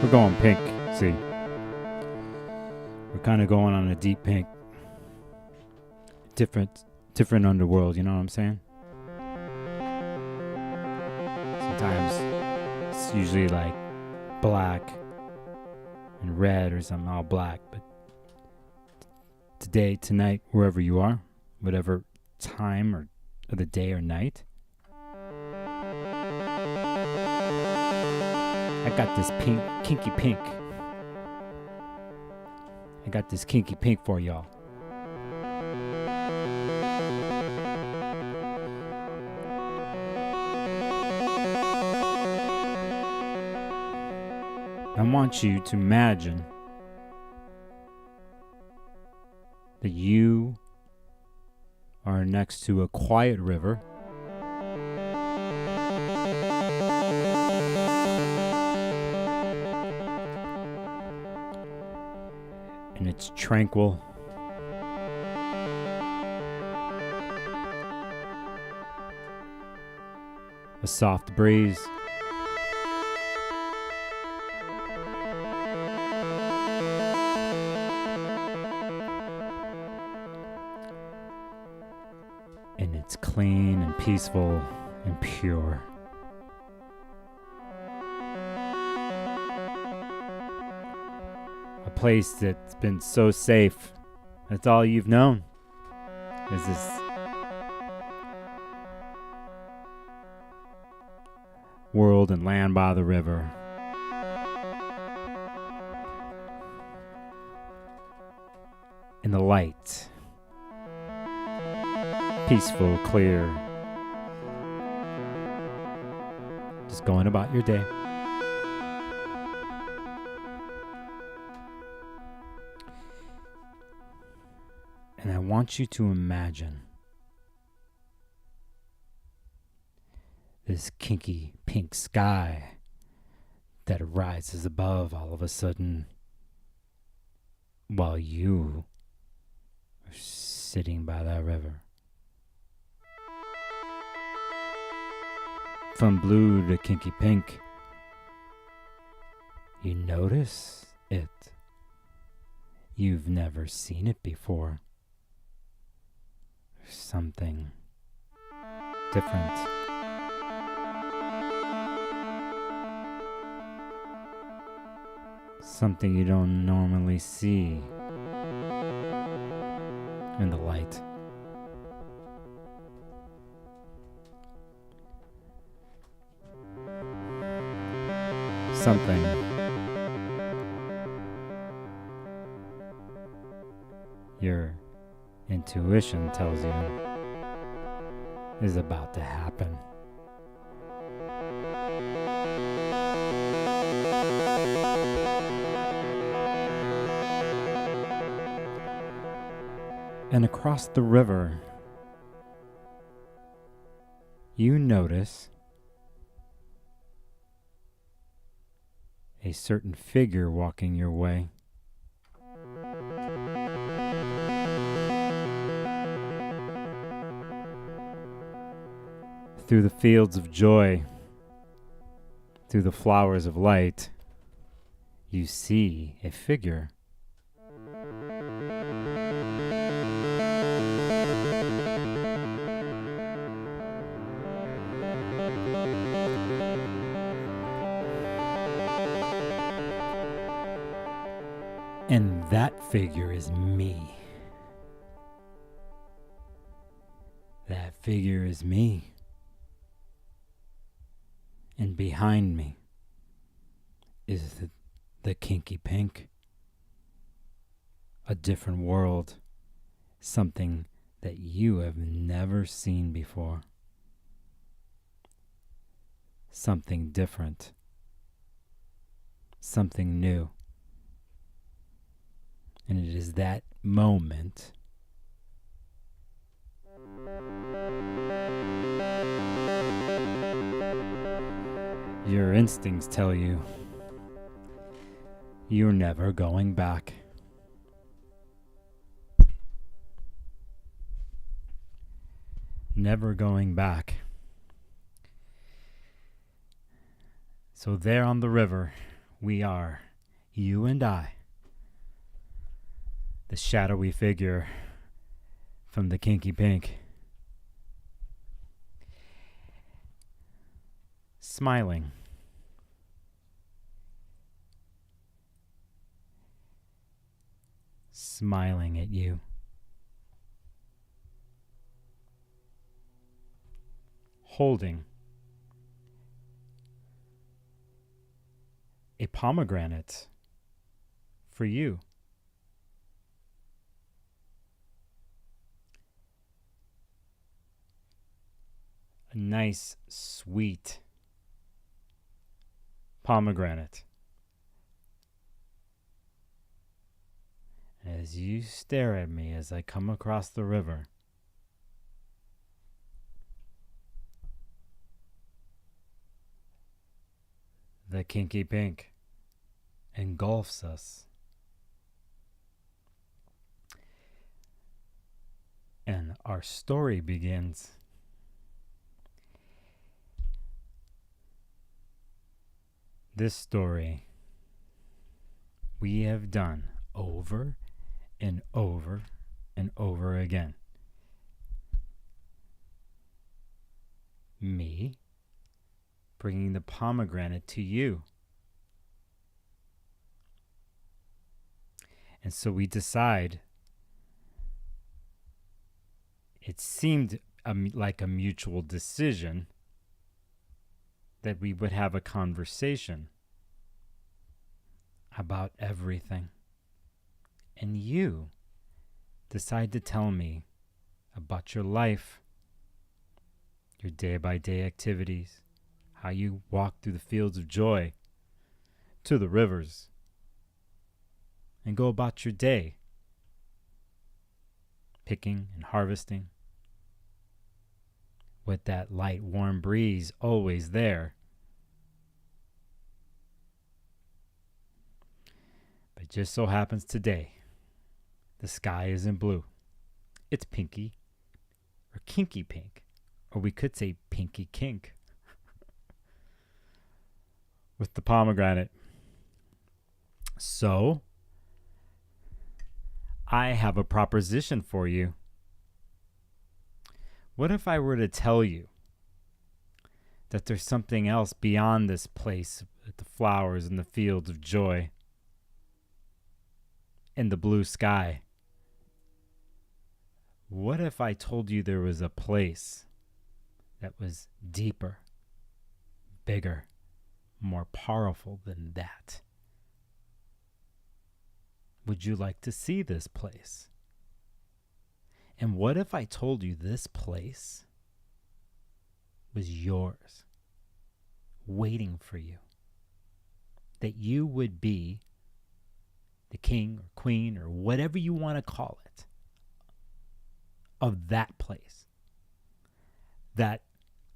We're going pink, see. We're kind of going on a deep pink. Different underworld, you know what I'm saying? Sometimes it's usually like black and red or something, all black. But today, tonight, wherever you are, whatever time or of the day or night, I got this kinky pink. I got this kinky pink for y'all. I want you to imagine that you are next to a quiet river. And it's tranquil. A soft breeze. And it's clean and peaceful and pure. A place that's been so safe. That's all you've known. Is this world and land by the river. In the light. Peaceful, clear. Just going about your day. And I want you to imagine this kinky pink sky that rises above all of a sudden while you are sitting by that river. From blue to kinky pink, you notice it. You've never seen it before. There's something different. Something you don't normally see in the light. Something your intuition tells you is about to happen. And across the river, you notice a certain figure walking your way. Through the fields of joy, through the flowers of light, you see a figure. And that figure is me. That figure is me. And behind me is the kinky pink. A different world. Something that you have never seen before. Something different. Something new. And it is that moment your instincts tell you you're never going back. Never going back. So there on the river, we are, you and I, the shadowy figure from the Kinky Pink, smiling, smiling at you, holding a pomegranate for you. A nice, sweet pomegranate. As you stare at me as I come across the river, the Kinky Pink engulfs us. And our story begins. This story we have done over and over and over again. Me bringing the pomegranate to you. And so we decide, it seemed like a mutual decision, that we would have a conversation about everything. And you decide to tell me about your life, your day-by-day activities, how you walk through the fields of joy to the rivers and go about your day, picking and harvesting with that light, warm breeze always there. But just so happens today, the sky isn't blue. It's pinky or kinky pink, or we could say pinky kink. With the pomegranate. So, I have a proposition for you. What if I were to tell you that there's something else beyond this place with the flowers and the fields of joy and the blue sky? What if I told you there was a place that was deeper, bigger, more powerful than that? Would you like to see this place? And what if I told you this place was yours, waiting for you? That you would be the king or queen or whatever you want to call it of that place. That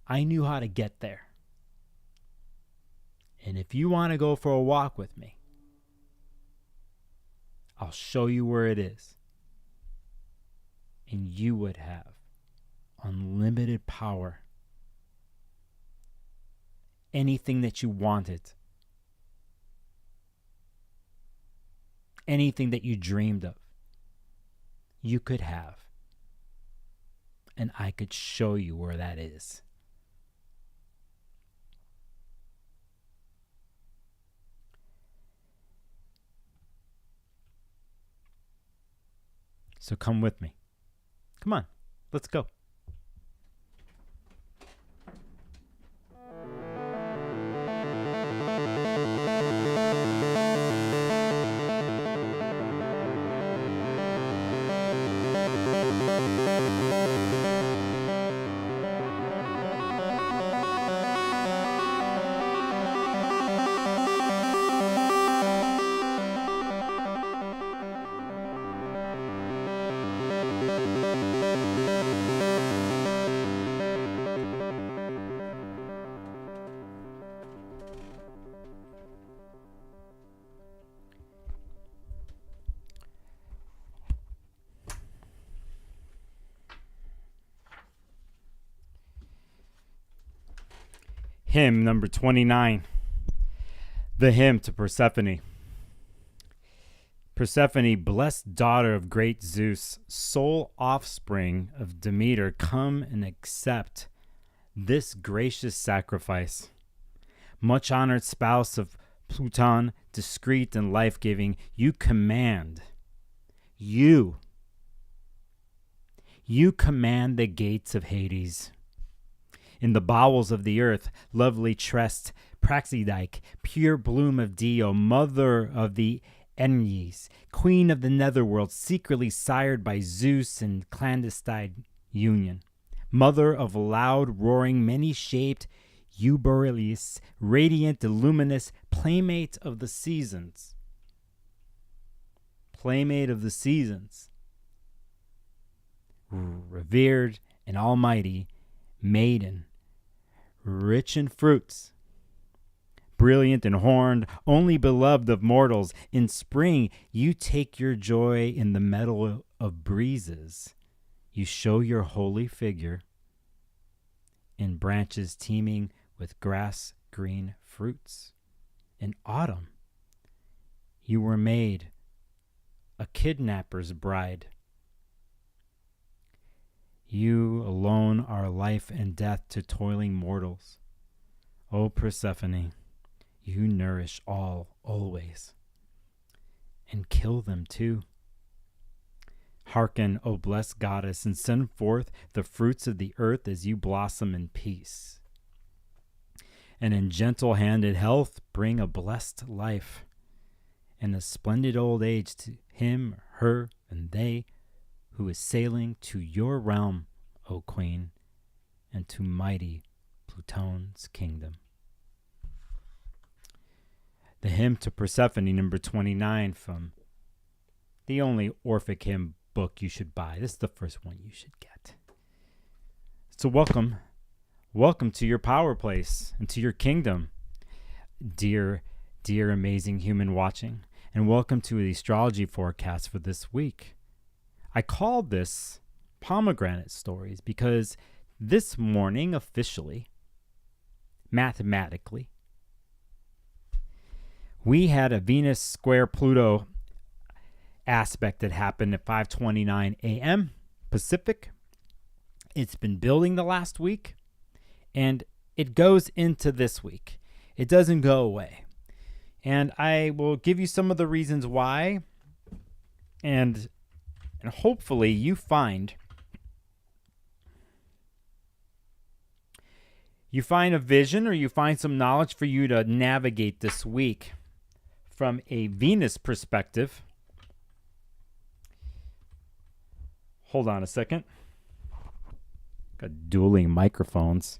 I knew how to get there. And if you want to go for a walk with me, I'll show you where it is. And you would have unlimited power. Anything that you wanted. Anything that you dreamed of, you could have. And I could show you where that is. So come with me. Come on, let's go. Hymn number 29. The hymn to Persephone. Persephone, blessed daughter of great Zeus, sole offspring of Demeter, come and accept this gracious sacrifice. Much honored spouse of Pluton, discreet and life-giving, you command the gates of Hades. In the bowels of the earth, lovely tressed Praxidike, pure bloom of Dio, mother of the Ennies, queen of the netherworld, secretly sired by Zeus in clandestine union, mother of loud, roaring, many-shaped Euborelis, radiant and luminous, playmate of the seasons. Playmate of the seasons. Revered and almighty, maiden, rich in fruits, brilliant and horned, only beloved of mortals. In spring, you take your joy in the meadow of breezes. You show your holy figure in branches teeming with grass-green fruits. In autumn, you were made a kidnapper's bride. You alone are life and death to toiling mortals. O Persephone, you nourish all always, and kill them too. Hearken, O blessed goddess, and send forth the fruits of the earth as you blossom in peace. And in gentle-handed health bring a blessed life, and a splendid old age to him, her, and they who is sailing to your realm, O Queen, and to mighty Pluton's kingdom. The hymn to Persephone, number 29, from the only Orphic hymn book you should buy. This is the first one you should get. So welcome to your power place and to your kingdom, dear amazing human watching, and welcome to the astrology forecast for this week. I called this Pomegranate Stories because this morning, officially, mathematically, we had a Venus square Pluto aspect that happened at 5:29 a.m. Pacific. It's been building the last week, and it goes into this week. It doesn't go away. And I will give you some of the reasons why, and hopefully you find a vision, or you find some knowledge for you to navigate this week from a Venus perspective. Hold on a second. Got dueling microphones.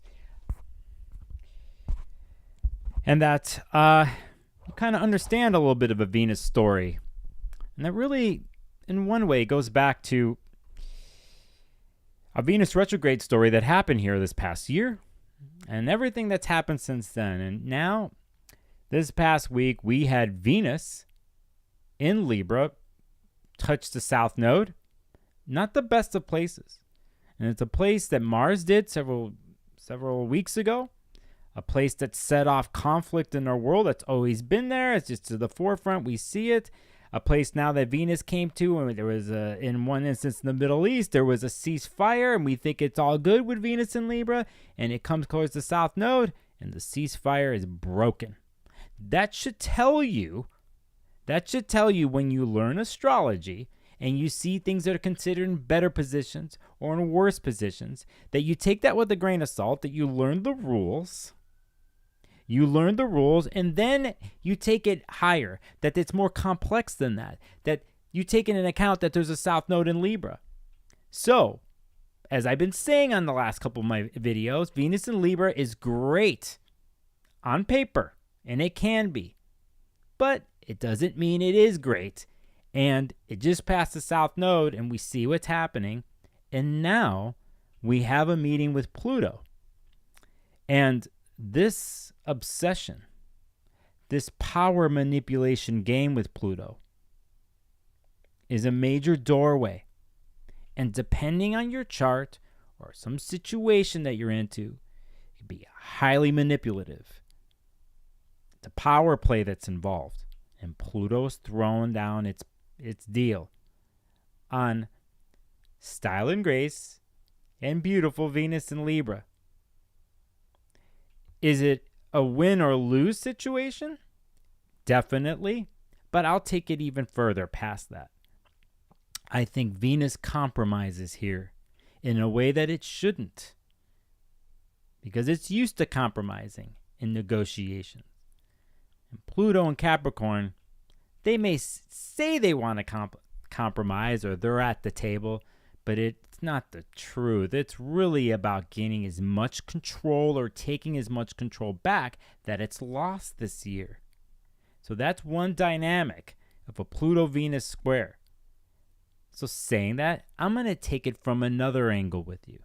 And that you kind of understand a little bit of a Venus story. And that really, in one way, goes back to a Venus retrograde story that happened here this past year and everything that's happened since then. And now, this past week, we had Venus in Libra touch the South Node. Not the best of places. And it's a place that Mars did several weeks ago. A place that set off conflict in our world that's always been there. It's just to the forefront. We see it. A place now that Venus came to, and there was in one instance in the Middle East, there was a ceasefire, and we think it's all good with Venus in Libra, and it comes towards the South Node, and the ceasefire is broken. That should tell you when you learn astrology and you see things that are considered in better positions or in worse positions, that you take that with a grain of salt, that you learn the rules. You learn the rules, and then you take it higher, that it's more complex than that, that you take into account that there's a South Node in Libra. So, as I've been saying on the last couple of my videos, Venus in Libra is great on paper, and it can be. But it doesn't mean it is great. And it just passed the South Node, and we see what's happening. And now we have a meeting with Pluto. And this obsession, this power manipulation game with Pluto is a major doorway. And depending on your chart or some situation that you're into, it can be highly manipulative. the power play that's involved. And Pluto's throwing down its deal on style and grace and beautiful Venus in Libra. Is it a win or lose situation? Definitely. But I'll take it even further past that. I think Venus compromises here in a way that it shouldn't, because it's used to compromising in negotiations. And Pluto and Capricorn, they may say they want to compromise or they're at the table, but it's not the truth. It's really about gaining as much control or taking as much control back that it's lost this year. So that's one dynamic of a Pluto-Venus square. So saying that, I'm going to take it from another angle with you.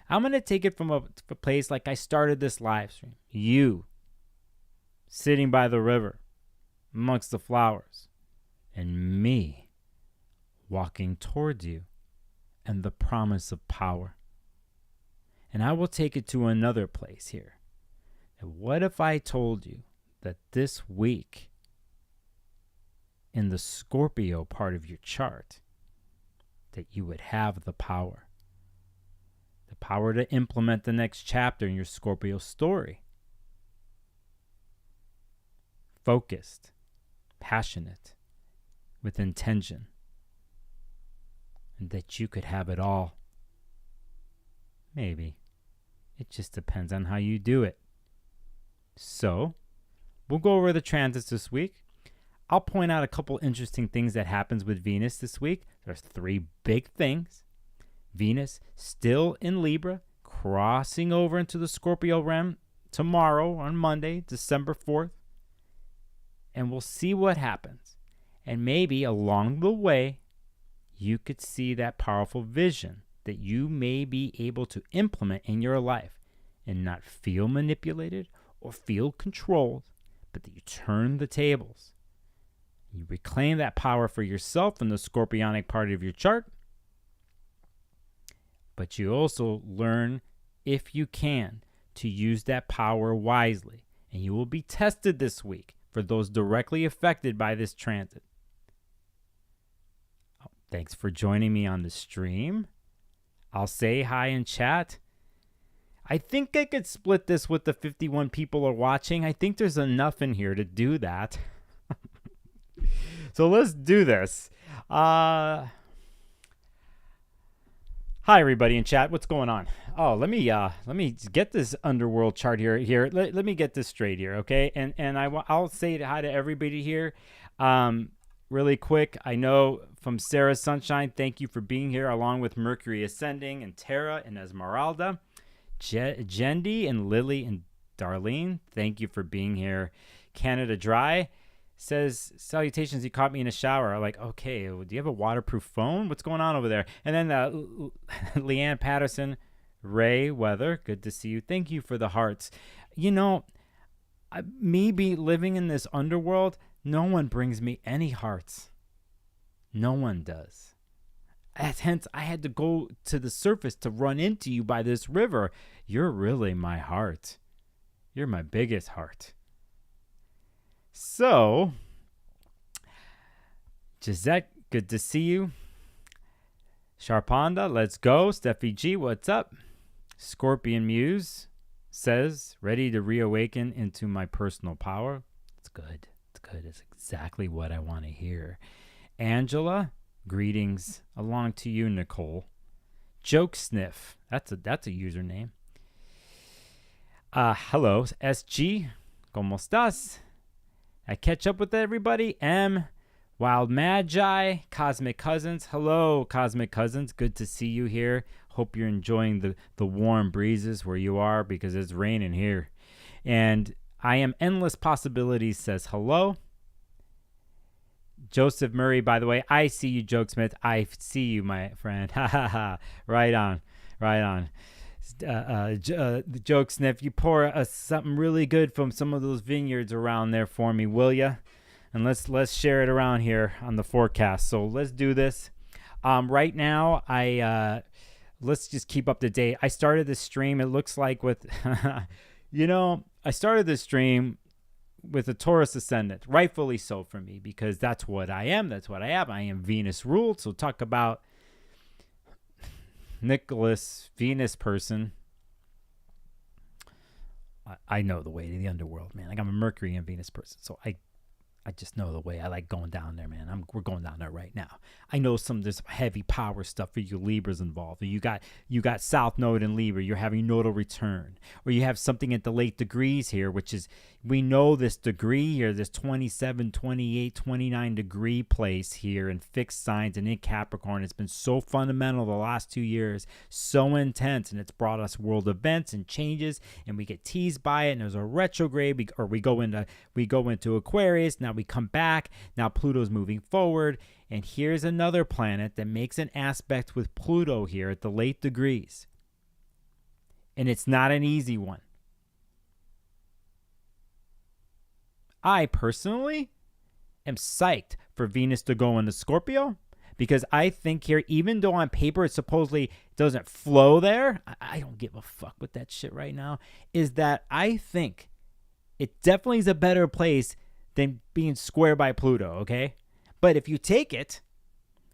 I'm going to take it from a place like I started this live stream. You, sitting by the river, amongst the flowers, and me, walking towards you, and the promise of power. And I will take it to another place here. And what if I told you that this week, in the Scorpio part of your chart, that you would have the power to implement the next chapter in your Scorpio story? Focused, passionate, with intention, and that you could have it all. Maybe. It just depends on how you do it. So, we'll go over the transits this week. I'll point out a couple interesting things that happens with Venus this week. There's 3 big things. Venus still in Libra, crossing over into the Scorpio realm tomorrow on Monday, December 4th. And we'll see what happens. And maybe along the way, you could see that powerful vision that you may be able to implement in your life and not feel manipulated or feel controlled, but that you turn the tables. You reclaim that power for yourself in the Scorpionic part of your chart. But you also learn, if you can, to use that power wisely. And you will be tested this week for those directly affected by this transit. Thanks for joining me on the stream. I'll say hi in chat. I think I could split this with the 51 people are watching. I think there's enough in here to do that. So let's do this. Hi, everybody in chat. What's going on? Oh, let me get this underworld chart here. Let me get this straight here, okay? And I'll say hi to everybody here. Really quick, I know from Sarah Sunshine, thank you for being here, along with Mercury Ascending and Tara and Esmeralda. Jendi and Lily and Darlene, thank you for being here. Canada Dry says, salutations, you caught me in a shower. I'm like, okay, do you have a waterproof phone? What's going on over there? And then Leanne Patterson, Ray Weather, good to see you. Thank you for the hearts. You know, me living in this underworld, no one brings me any hearts. No one does. Hence, I had to go to the surface to run into you by this river. You're really my heart. You're my biggest heart. So, Gisette, good to see you. Sharpanda, let's go. Steffi G, what's up? Scorpion Muse says, ready to reawaken into my personal power. It's good. It's good. It's exactly what I want to hear. Angela, greetings along to you, Nicole. Joke Sniff, that's a username. Hello, SG, ¿cómo estás? I catch up with everybody. M, Wild Magi, Cosmic Cousins. Hello, Cosmic Cousins. Good to see you here. Hope you're enjoying the warm breezes where you are, because it's raining here. And I Am Endless Possibilities says hello. Joseph Murray, by the way, I see you, Jokesmith. I see you, my friend. Ha ha ha. Right on. Right on. The Joke Sniff, you pour something really good from some of those vineyards around there for me, will ya? And let's share it around here on the forecast. So let's do this. Right now, let's just keep up to date. I started this stream. It looks like with, I started this stream with a Taurus ascendant, rightfully so for me, because that's what I am. That's what I am. I am Venus ruled. So talk about Nicholas, Venus person. I know the way to the underworld, man. Like I'm a Mercury and Venus person, so I just know the way. I like going down there, man. We're going down there right now. I know there's heavy power stuff for you Libras involved. You got South Node in Libra. You're having nodal return, or you have something at the late degrees here, which is, we know this degree here, this 27, 28, 29 degree place here in fixed signs and in Capricorn. It's been so fundamental the last 2 years, so intense, and it's brought us world events and changes, and we get teased by it. And there's a retrograde, we go into Aquarius. Now we come back. Now Pluto's moving forward, and here's another planet that makes an aspect with Pluto here at the late degrees, and it's not an easy one. I personally am psyched for Venus to go into Scorpio, because I think here, even though on paper it supposedly doesn't flow there, I don't give a fuck with that shit right now, is that I think it definitely is a better place than being square by Pluto, okay? But if you take it,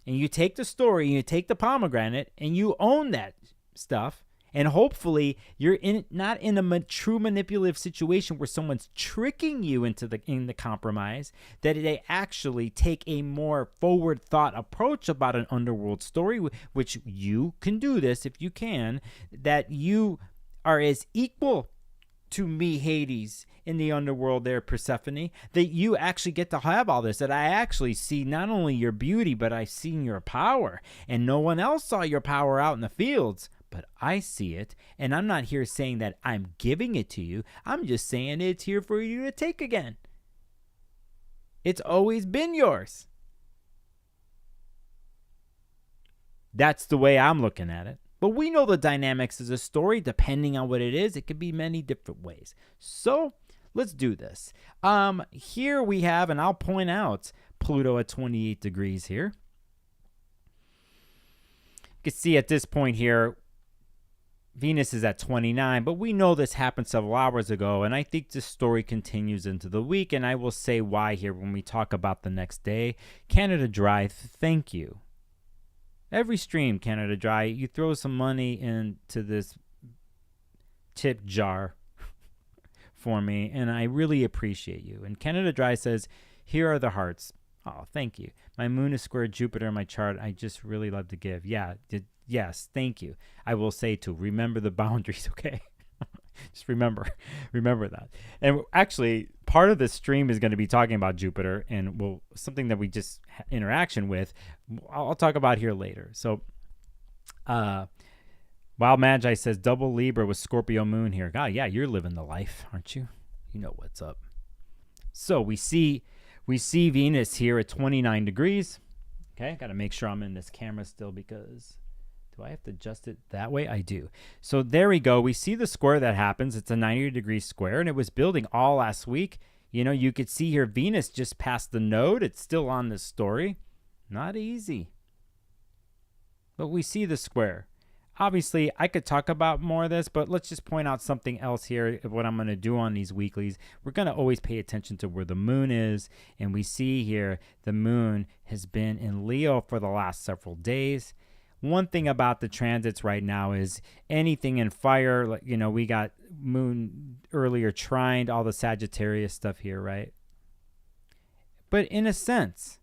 and you take the story, and you take the pomegranate, and you own that stuff, and hopefully you're not in a true manipulative situation where someone's tricking you in the compromise, that they actually take a more forward thought approach about an underworld story, which you can do this if you can, that you are as equal to me, Hades, in the underworld there, Persephone, that you actually get to have all this, that I actually see not only your beauty, but I've seen your power, and no one else saw your power out in the fields, but I see it, and I'm not here saying that I'm giving it to you. I'm just saying it's here for you to take again. It's always been yours. That's the way I'm looking at it. But we know the dynamics of a story, depending on what it is. It could be many different ways. So let's do this. Here we have, and I'll point out Pluto at 28 degrees here. You can see at this point here, Venus is at 29, but we know this happened several hours ago, and I think this story continues into the week, and I will say why here when we talk about the next day. Canada Dry, thank you. Every stream, Canada Dry, you throw some money into this tip jar for me, and I really appreciate you. And Canada Dry says, here are the hearts. Oh, thank you. My moon is square Jupiter in my chart. I just really love to give. Yeah, yes, thank you. I will say to remember the boundaries, okay? Just remember that. And actually, part of this stream is going to be talking about Jupiter, and something that we just interaction with, I'll talk about here later. So, Wild Magi says double Libra with Scorpio moon here. God, yeah, you're living the life, aren't you? You know what's up. So we see Venus here at 29 degrees. Okay, got to make sure I'm in this camera still, because do I have to adjust it that way? I do. So there we go. We see the square that happens. It's a 90-degree square, and it was building all last week. You know, you could see here Venus just passed the node. It's still on this story. Not easy. But we see the square. Obviously, I could talk about more of this, but let's just point out something else here of what I'm going to do on these weeklies. We're going to always pay attention to where the moon is, and we see here the moon has been in Leo for the last several days. One thing about the transits right now is anything in fire, like, you know, we got moon earlier trined, all the Sagittarius stuff here, right? But in a sense,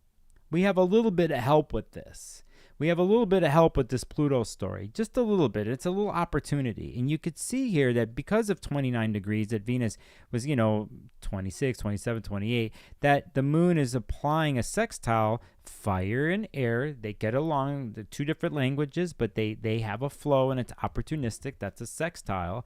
we have a little bit of help with this. We have a little bit of help with this Pluto story, just a little bit. It's a little opportunity. And you could see here that because of 29 degrees, that Venus was, 26, 27, 28, that the moon is applying a sextile, fire and air. They get along, the two different languages, but they have a flow, and it's opportunistic. That's a sextile,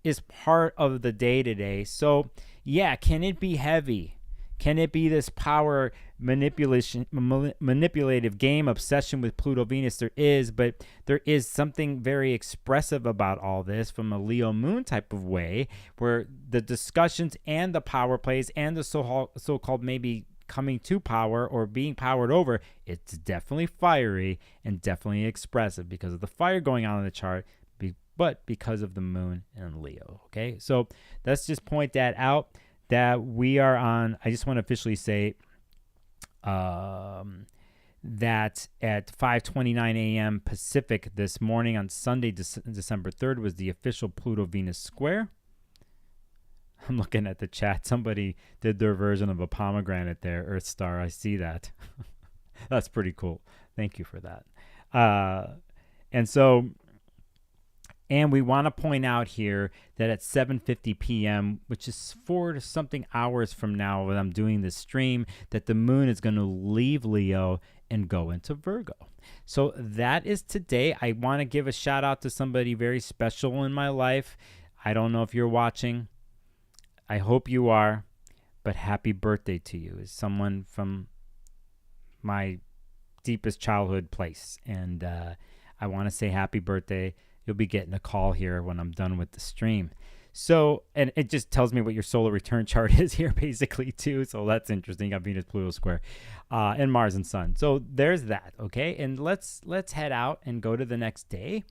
is part of the day-to-day. So, yeah, can it be heavy? Can it be this power manipulative game obsession with Pluto Venus? There is, but there is something very expressive about all this from a Leo moon type of way, where the discussions and the power plays and the so-called maybe coming to power or being powered over, it's definitely fiery and definitely expressive because of the fire going on in the chart, but because of the moon and Leo. Okay, so let's just point that out. that we are on, I just want to officially say that at 5:29 a.m. Pacific this morning on Sunday, December 3rd, was the official Pluto-Venus square. I'm looking at the chat. Somebody did their version of a pomegranate there, Earth Star. I see that. That's pretty cool. Thank you for that. And we want to point out here that at 7:50 p.m., which is 4 something hours from now when I'm doing this stream, that the moon is going to leave Leo and go into Virgo. So that is today. I want to give a shout out to somebody very special in my life. I don't know if you're watching. I hope you are, but happy birthday to you. Is someone from my deepest childhood place. And I want to say happy birthday. You'll be getting a call here when I'm done with the stream. So, and it just tells me what your solar return chart is here basically too. So that's interesting. You got Venus, Pluto square, and Mars and Sun. So there's that. Okay. And let's head out and go to the next day.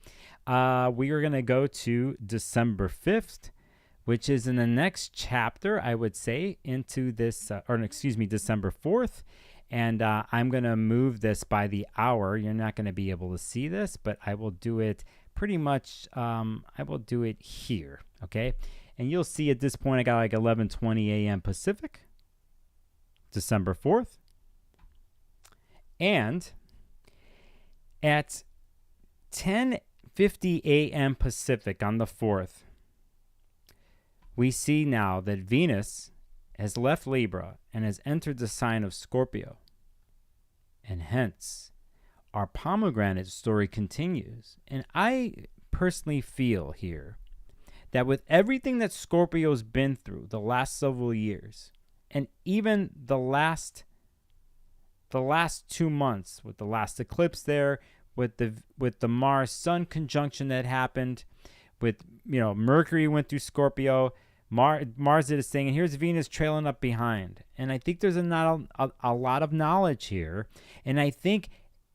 We are going to go to December 5th, which is in the next chapter, I would say, into this, December 4th. And I'm going to move this by the hour. You're not going to be able to see this, but I will do it pretty much. I will do it here. Okay. And you'll see at this point, I got like 11:20 a.m. Pacific, December 4th. And at 10:50 a.m. Pacific on the 4th, we see now that Venus has left Libra and has entered the sign of Scorpio. And hence, our pomegranate story continues. And I personally feel here that with everything that Scorpio's been through the last several years, and even the last 2 months with the last eclipse there, with the Mars-Sun conjunction that happened, with Mercury went through Scorpio, Mars did his thing, and here's Venus trailing up behind. And I think there's a lot of knowledge here, and I think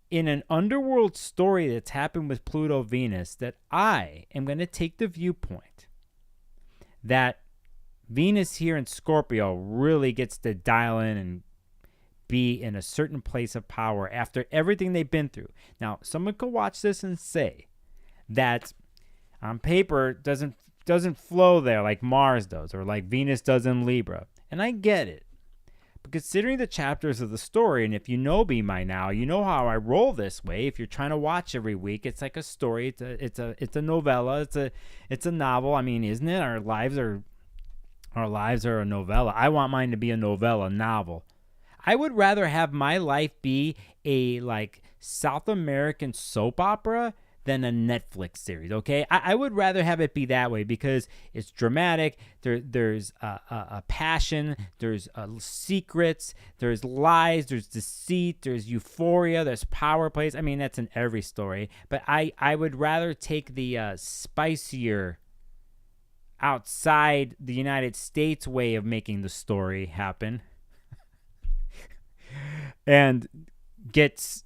in an underworld story that's happened with Pluto Venus, that I am going to take the viewpoint that Venus here in Scorpio really gets to dial in and be in a certain place of power after everything they've been through. Now, someone could watch this and say that on paper doesn't flow there like Mars does or like Venus does in Libra. And I get it. But considering the chapters of the story, and if you know me by now, you know how I roll this way. If you're trying to watch every week, it's like a story. It's a novella. It's a novel. I mean, isn't it? Our lives are a novella. I want mine to be a novella, novel. I would rather have my life be a like South American soap opera than a Netflix series, okay? I would rather have it be that way because it's dramatic. There's a passion. There's secrets. There's lies. There's deceit. There's euphoria. There's power plays. I mean, that's in every story. But I would rather take the spicier, outside the United States way of making the story happen and get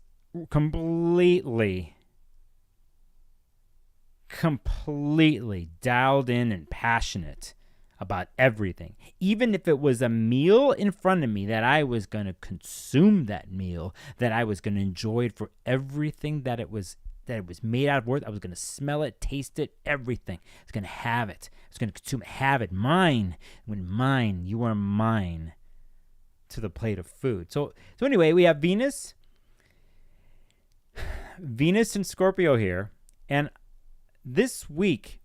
completely dialed in and passionate about everything. Even if it was a meal in front of me that I was going to consume that meal, that I was going to enjoy it for everything that it was made out of worth. I was going to smell it, taste it, everything. I was going to have it. I was going to consume it, have it, mine. When mine, you are mine to the plate of food. So anyway, we have Venus and Scorpio here. And this week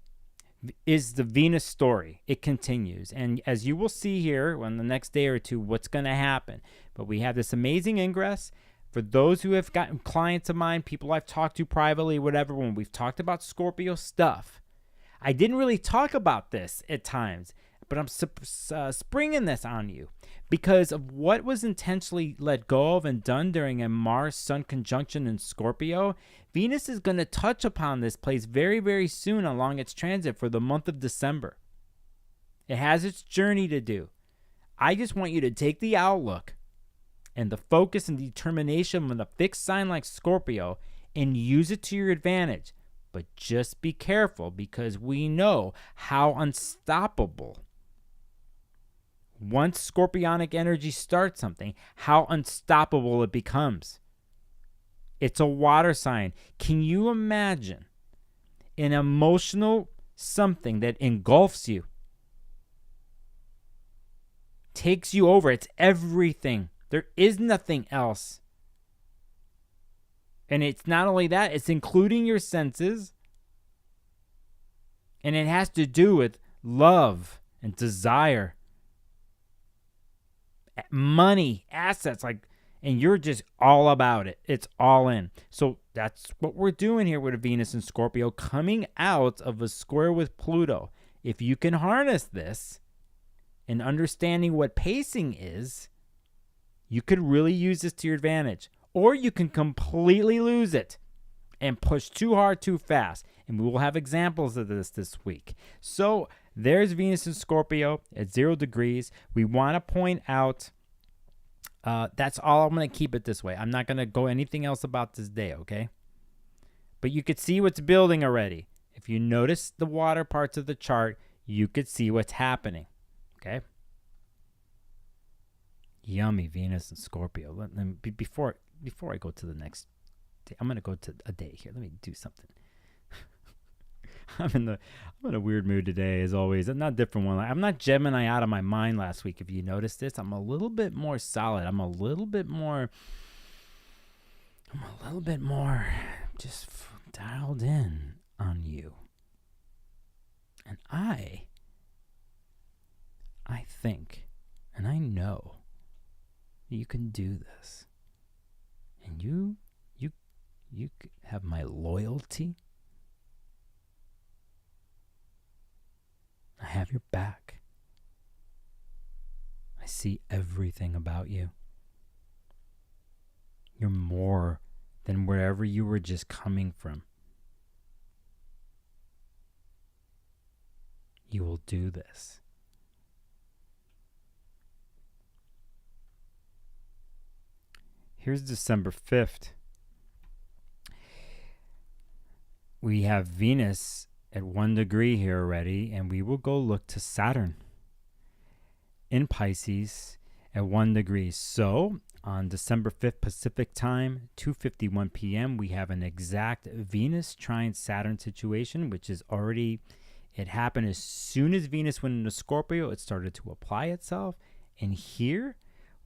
is the Venus story. It continues. And as you will see here on the next day or two, what's going to happen. But we have this amazing ingress. For those who have gotten clients of mine, people I've talked to privately, whatever, when we've talked about Scorpio stuff, I didn't really talk about this at times, but I'm springing this on you because of what was intentionally let go of and done during a Mars-Sun conjunction in Scorpio. Venus is going to touch upon this place very, very soon along its transit for the month of December. It has its journey to do. I just want you to take the outlook and the focus and determination of a fixed sign like Scorpio and use it to your advantage. But just be careful because we know how unstoppable Once scorpionic energy starts something, how unstoppable it becomes. It's a water sign. Can you imagine an emotional something that engulfs you, takes you over? It's everything. There is nothing else. And it's not only that, it's including your senses. And it has to do with love and desire, money, assets, and you're just all about it. It's all in. So that's what we're doing here with Venus and Scorpio, coming out of a square with Pluto. If you can harness this and understanding what pacing is, you could really use this to your advantage. Or you can completely lose it and push too hard, too fast. And we will have examples of this week. So there's Venus in Scorpio at 0 degrees. We want to point out, that's all. I'm going to keep it this way. I'm not going to go anything else about this day, okay? But you could see what's building already. If you notice the water parts of the chart, you could see what's happening, okay? Yummy, Venus and Scorpio. Before I go to the next day, I'm going to go to a day here. Let me do something. I'm in a weird mood today, as always. I'm not a different one. I'm not Gemini out of my mind last week. If you noticed this, I'm a little bit more solid. I'm a little bit more just dialed in on you. And I think, and I know that you can do this. And you have my loyalty. I have your back. I see everything about you. You're more than wherever you were just coming from. You will do this. Here's December 5th. We have Venus at 1 degree here already, and we will go look to Saturn in Pisces at 1 degree. So on December 5th Pacific time, 2:51 p.m., we have an exact Venus trine Saturn situation, which is already, it happened as soon as Venus went into Scorpio, it started to apply itself. And here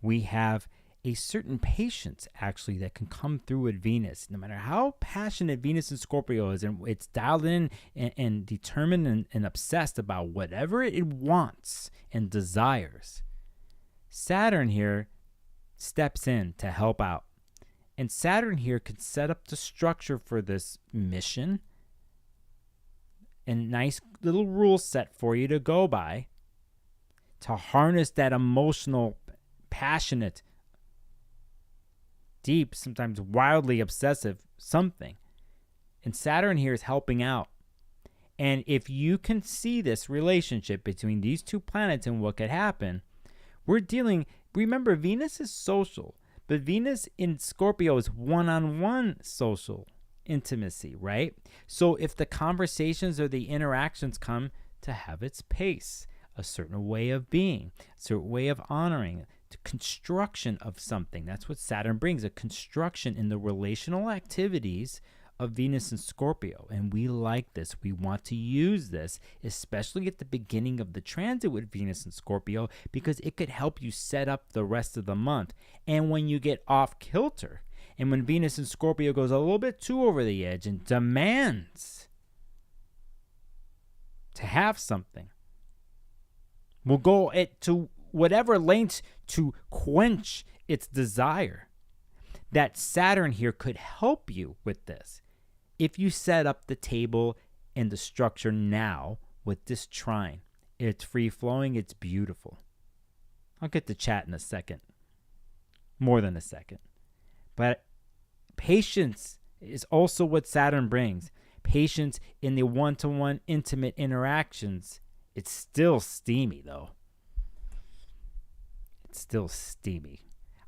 we have a certain patience actually that can come through with Venus. No matter how passionate Venus and Scorpio is, and it's dialed in and determined and obsessed about whatever it wants and desires, Saturn here steps in to help out. And Saturn here could set up the structure for this mission and nice little rule set for you to go by to harness that emotional, passionate, deep, sometimes wildly obsessive something. And Saturn here is helping out. And if you can see this relationship between these two planets and what could happen, we're dealing, remember, Venus is social, but Venus in Scorpio is one-on-one social intimacy, right? So if the conversations or the interactions come to have its pace, a certain way of being, a certain way of honoring, the construction of something. That's what Saturn brings, a construction in the relational activities of Venus and Scorpio. And we like this. We want to use this, especially at the beginning of the transit with Venus and Scorpio, because it could help you set up the rest of the month. And when you get off kilter, and when Venus and Scorpio goes a little bit too over the edge and demands to have something, we'll go to whatever lengths to quench its desire. That Saturn here could help you with this. If you set up the table and the structure now with this trine, it's free-flowing, it's beautiful. I'll get to chat in a second. More than a second. But patience is also what Saturn brings. Patience in the one-to-one intimate interactions. It's still steamy, though. It's still steamy.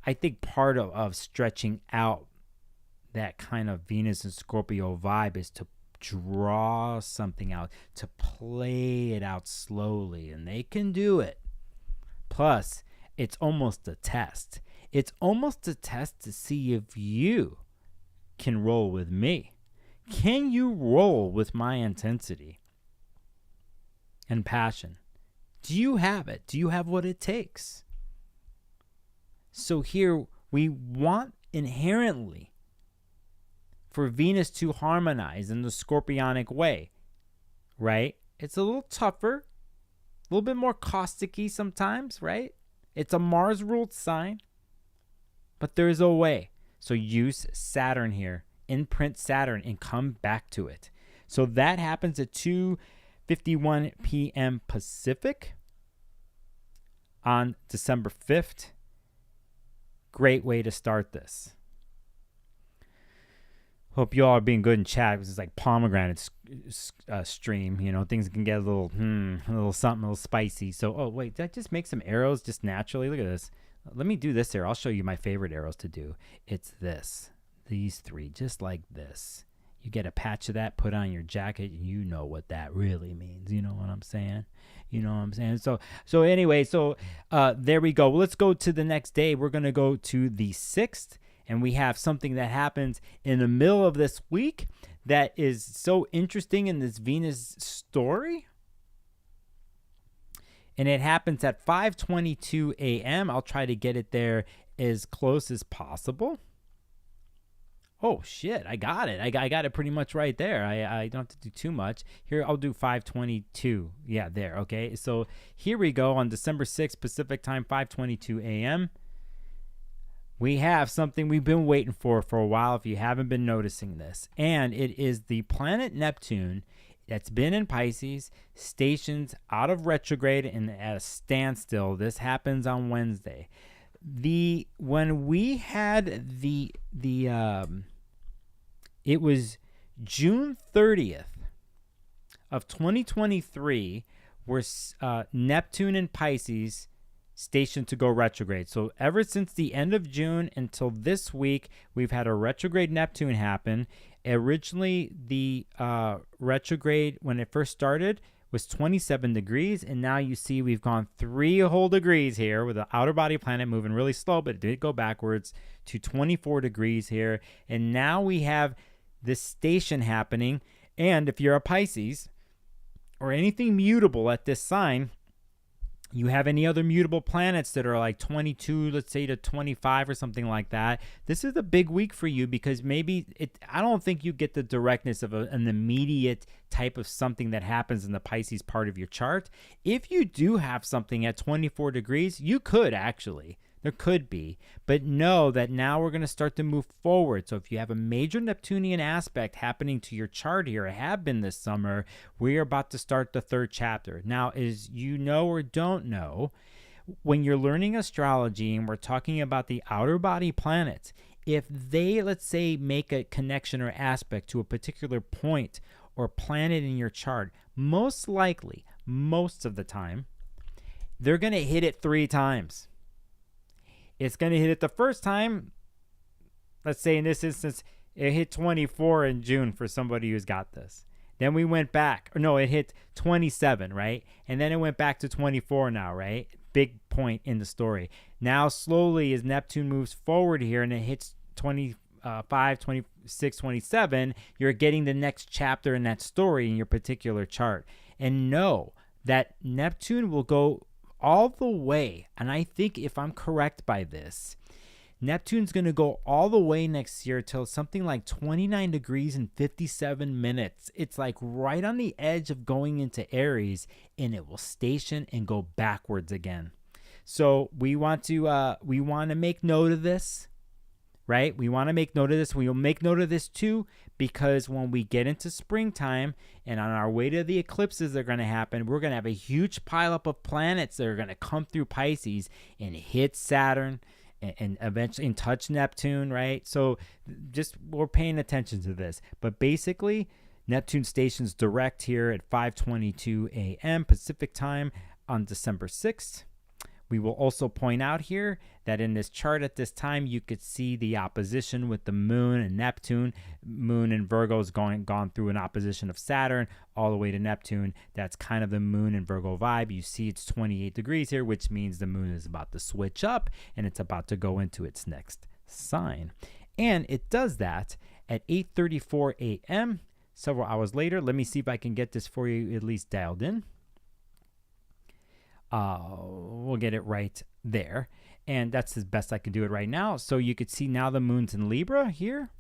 I think part of stretching out that kind of Venus and Scorpio vibe is to draw something out, to play it out slowly. And they can do it. Plus, it's almost a test. It's almost a test to see if you can roll with me. Can you roll with my intensity and passion? Do you have it? Do you have what it takes? So here we want inherently for Venus to harmonize in the Scorpionic way, right? It's a little tougher, a little bit more caustic-y sometimes, right? It's a Mars-ruled sign, but there's a way. So use Saturn here, imprint Saturn, and come back to it. So that happens at 2:51 p.m. Pacific on December 5th. Great way to start this. Hope you all are being good in chat. This is like pomegranate stream. You know, things can get a little something, a little spicy. So, oh, wait, did I just make some arrows just naturally? Look at this. Let me do this here. I'll show you my favorite arrows to do. It's this. These three, just like this. You get a patch of that, put on your jacket, and you know what that really means. You know what I'm saying? You know what I'm saying? So anyway, there we go. Well, let's go to the next day. We're going to go to the 6th. And we have something that happens in the middle of this week that is so interesting in this Venus story. And it happens at 5:22 a.m. I'll try to get it there as close as possible. Oh, shit. I got it. I got it pretty much right there. I don't have to do too much. Here, I'll do 5:22. Yeah, there. Okay. So here we go on December 6th, Pacific time, 5:22 a.m. We have something we've been waiting for a while if you haven't been noticing this. And it is the planet Neptune that's been in Pisces, stationed out of retrograde and at a standstill. This happens on Wednesday. When we had it was June 30th of 2023 where Neptune in Pisces stationed to go retrograde. So ever since the end of June until this week, we've had a retrograde Neptune happen. Originally, the retrograde, when it first started, was 27 degrees. And now you see we've gone 3 whole degrees here with the outer body planet moving really slow, but it did go backwards to 24 degrees here. And now we have this station happening. And if you're a Pisces or anything mutable at this sign, you have any other mutable planets that are like 22, let's say, to 25 or something like that, this is a big week for you because maybe I don't think you get the directness of an immediate type of something that happens in the Pisces part of your chart. If you do have something at 24 degrees, you could actually. There could be, but know that now we're going to start to move forward. So if you have a major Neptunian aspect happening to your chart here, have been this summer, we are about to start the 3rd chapter. Now, as you know or don't know, when you're learning astrology and we're talking about the outer body planets, if they, let's say, make a connection or aspect to a particular point or planet in your chart, most likely, most of the time, they're going to hit it 3 times. It's going to hit it the first time. Let's say in this instance, it hit 24 in June for somebody who's got this. Then we went back. Or no, it hit 27, right? And then it went back to 24 now, right? Big point in the story. Now, slowly, as Neptune moves forward here and it hits 25, 26, 27, you're getting the next chapter in that story in your particular chart. And know that Neptune will go all the way, and I think if I'm correct by this, Neptune's going to go all the way next year till something like 29 degrees and 57 minutes. It's like right on the edge of going into Aries, and it will station and go backwards again. So we want to make note of this, right? We want to make note of this. We will make note of this too, because when we get into springtime and on our way to the eclipses that are going to happen, we're going to have a huge pileup of planets that are going to come through Pisces and hit Saturn and eventually touch Neptune, right? So just we're paying attention to this. But basically, Neptune stations direct here at 5:22 a.m. Pacific time on December 6th. We will also point out here that in this chart at this time, you could see the opposition with the moon and Neptune. Moon in Virgo is gone through an opposition of Saturn all the way to Neptune. That's kind of the moon in Virgo vibe. You see it's 28 degrees here, which means the moon is about to switch up and it's about to go into its next sign. And it does that at 8:34 a.m. several hours later. Let me see if I can get this for you at least dialed in. We'll get it right there. And that's as best I can do it right now. So you could see now the moon's in Libra here.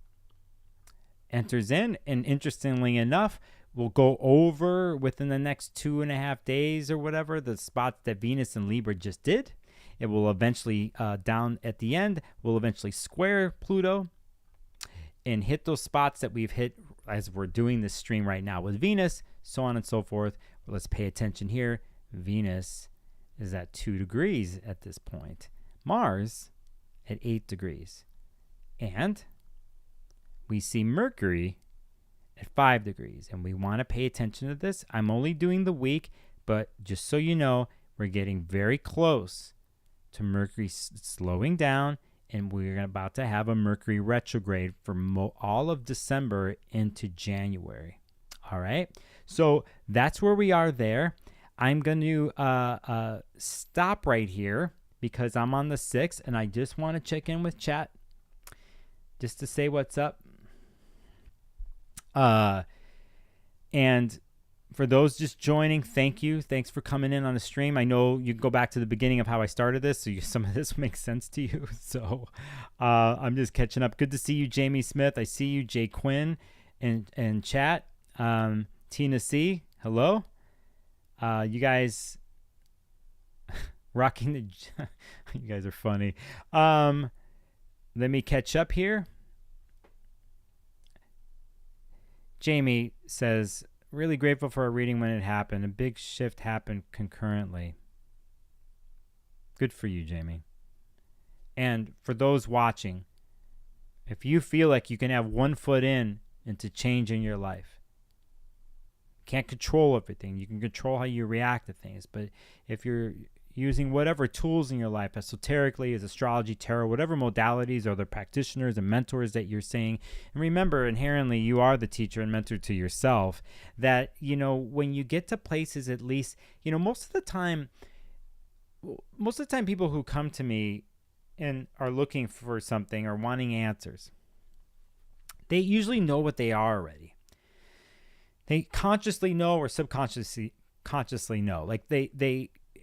Enters in. And interestingly enough, we'll go over within the next 2.5 days or whatever the spots that Venus and Libra just did. It will eventually, down at the end, will eventually square Pluto and hit those spots that we've hit as we're doing this stream right now with Venus, so on and so forth. Well, let's pay attention here. Venus is at 2 degrees at this point. Mars at 8 degrees. And we see Mercury at 5 degrees. And we want to pay attention to this. I'm only doing the week, but just so you know, we're getting very close to Mercury slowing down. And we're about to have a Mercury retrograde for all of December into January. All right. So that's where we are there. I'm going to stop right here because I'm on the 6th and I just want to check in with chat just to say what's up. And for those just joining, thank you. Thanks for coming in on the stream. I know you can go back to the beginning of how I started this, so some of this makes sense to you. So I'm just catching up. Good to see you, Jamie Smith. I see you, Jay Quinn, in chat. Tina C, hello. You guys rocking the... you guys are funny. Let me catch up here. Jamie says... Really grateful for a reading when it happened. A big shift happened concurrently. Good for you, Jamie. And for those watching, if you feel like you can have one foot into change in your life, can't control everything. You can control how you react to things. But if you're using whatever tools in your life, esoterically, as astrology, tarot, whatever modalities or the practitioners and mentors that you're seeing. And remember, inherently, you are the teacher and mentor to yourself. That, when you get to places, at least, most of the time people who come to me and are looking for something or wanting answers, they usually know what they are already. They consciously know or subconsciously know. Like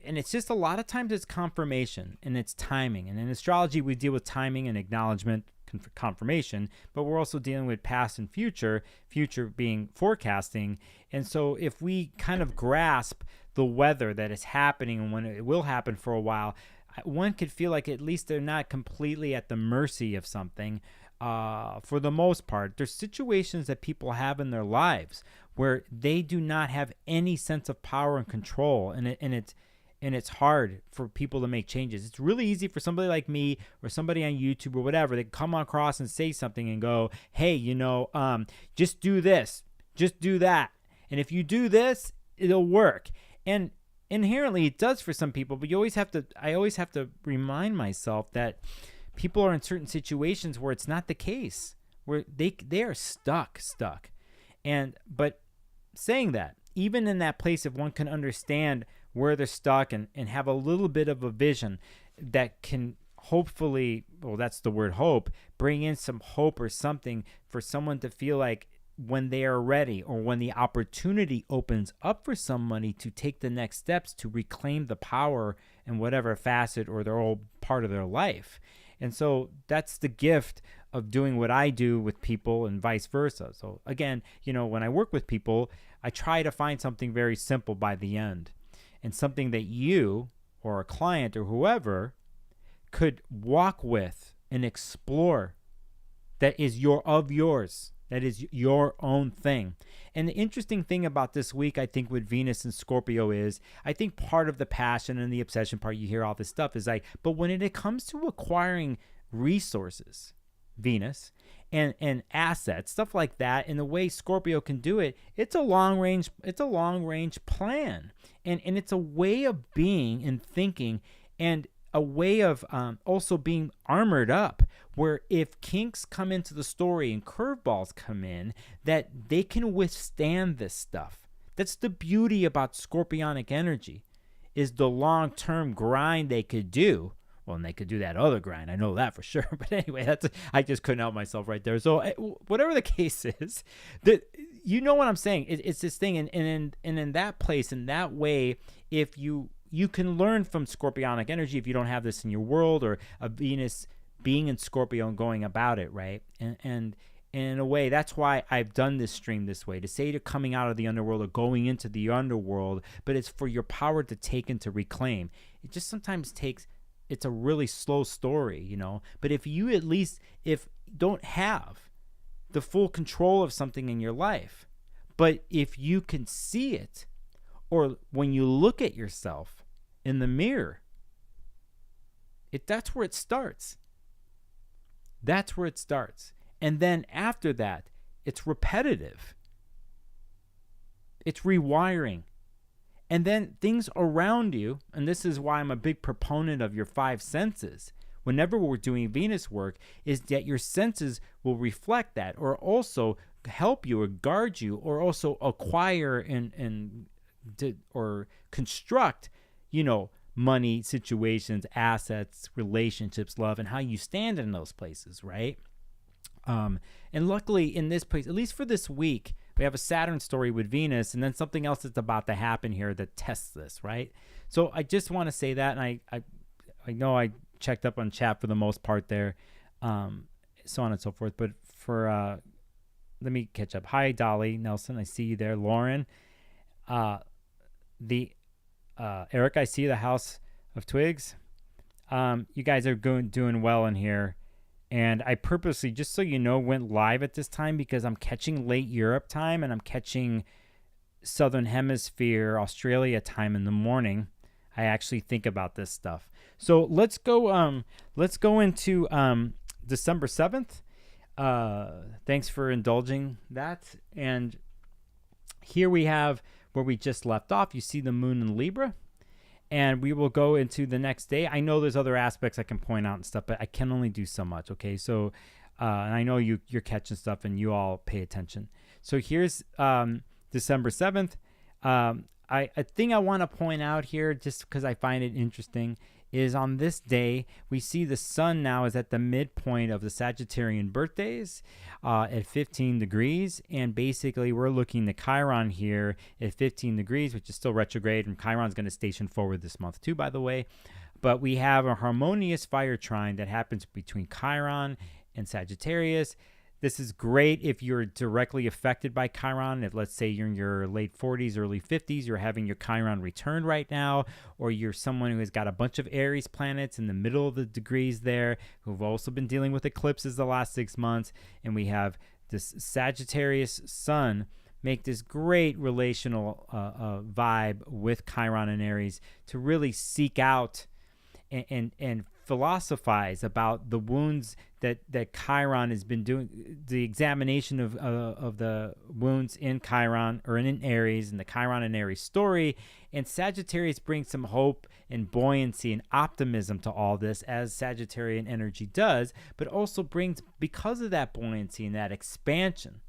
and it's just a lot of times it's confirmation and it's timing. And in astrology, we deal with timing and acknowledgement, confirmation, but we're also dealing with past and future being forecasting. And so if we kind of grasp the weather that is happening and when it will happen for a while, one could feel like at least they're not completely at the mercy of something. For the most part, there's situations that people have in their lives where they do not have any sense of power and control. And it's hard for people to make changes. It's really easy for somebody like me or somebody on YouTube or whatever that come across and say something and go, hey, just do this, just do that. And if you do this, it'll work. And inherently it does for some people, but I always have to remind myself that people are in certain situations where it's not the case, where they are stuck. But saying that, even in that place, if one can understand where they're stuck and have a little bit of a vision that can hopefully, well, that's the word hope, bring in some hope or something for someone to feel like when they are ready or when the opportunity opens up for somebody to take the next steps to reclaim the power in whatever facet or their whole part of their life. And so that's the gift of doing what I do with people and vice versa. So again, when I work with people, I try to find something very simple by the end. And something that you or a client or whoever could walk with and explore that is yours. That is your own thing. And the interesting thing about this week, I think, with Venus and Scorpio is, I think part of the passion and the obsession part, you hear all this stuff, is but when it comes to acquiring resources, Venus, and assets, stuff like that, and the way Scorpio can do it, it's a long range plan. And it's a way of being and thinking and a way of also being armored up, where if kinks come into the story and curveballs come in, that they can withstand this stuff. That's the beauty about scorpionic energy, is the long-term grind they could do. Well, and they could do that other grind. I know that for sure. But anyway, I just couldn't help myself right there. So whatever the case is, that you know what I'm saying. It's this thing, and in that place, in that way, if you can learn from scorpionic energy if you don't have this in your world, or a Venus being in Scorpio and going about it, right? And in a way, that's why I've done this stream this way, to say you're coming out of the underworld or going into the underworld, but it's for your power to take and to reclaim. It just sometimes takes, it's a really slow story, you know, but if you at least, if don't have the full control of something in your life, but if you can see it, or when you look at yourself in the mirror, that's where it starts. That's where it starts. And then after that, it's repetitive. It's rewiring. And then things around you, and this is why I'm a big proponent of your 5 senses. Whenever we're doing Venus work, is that your senses will reflect that, or also help you or guard you, or also acquire or construct, you know, money, situations, assets, relationships, love, and how you stand in those places, right? And luckily in this place, at least for this week, we have a Saturn story with Venus, and then something else that's about to happen here that tests this, right? So I just want to say that, and I know I checked up on chat for the most part there, so on and so forth. But for let me catch up. Hi, Dolly Nelson, I see you there. Lauren, Eric, I see the House of Twigs. You guys are doing well in here. And I purposely, just so you know, went live at this time because I'm catching late Europe time and I'm catching Southern Hemisphere, Australia time in the morning. I actually think about this stuff. So let's go into December 7th. Thanks for indulging that. And here we have where we just left off. You see the moon in Libra. And we will go into the next day. I know there's other aspects I can point out and stuff, but I can only do so much, okay? So, and I know you're catching stuff and you all pay attention. So here's December 7th. A thing I want to point out here, just because I find it interesting, is on this day, we see the sun now is at the midpoint of the Sagittarian birthdays at 15 degrees. And basically, we're looking to Chiron here at 15 degrees, which is still retrograde. And Chiron's going to station forward this month too, by the way. But we have a harmonious fire trine that happens between Chiron and Sagittarius. This is great if you're directly affected by Chiron. If, let's say, you're in your late 40s, early 50s, you're having your Chiron return right now, or you're someone who has got a bunch of Aries planets in the middle of the degrees there, who've also been dealing with eclipses the last 6 months, and we have this Sagittarius sun make this great relational vibe with Chiron and Aries to really seek out and philosophize about the wounds that Chiron has been doing, the examination of the wounds in Chiron or in Aries, and the Chiron and Aries story. And Sagittarius brings some hope and buoyancy and optimism to all this, as Sagittarian energy does, but also brings, because of that buoyancy and that expansion,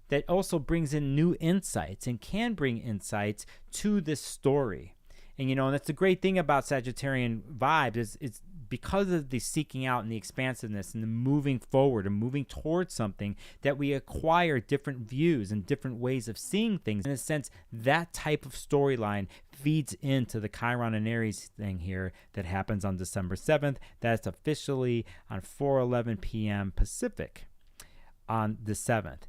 that also brings in new insights and can bring insights to this story. And, you know, and that's the great thing about Sagittarian vibes is it's because of the seeking out and the expansiveness and the moving forward and moving towards something, that we acquire different views and different ways of seeing things. In a sense, that type of storyline feeds into the Chiron and Aries thing here that happens on December 7th. That's officially on 4:11 p.m. Pacific on the 7th.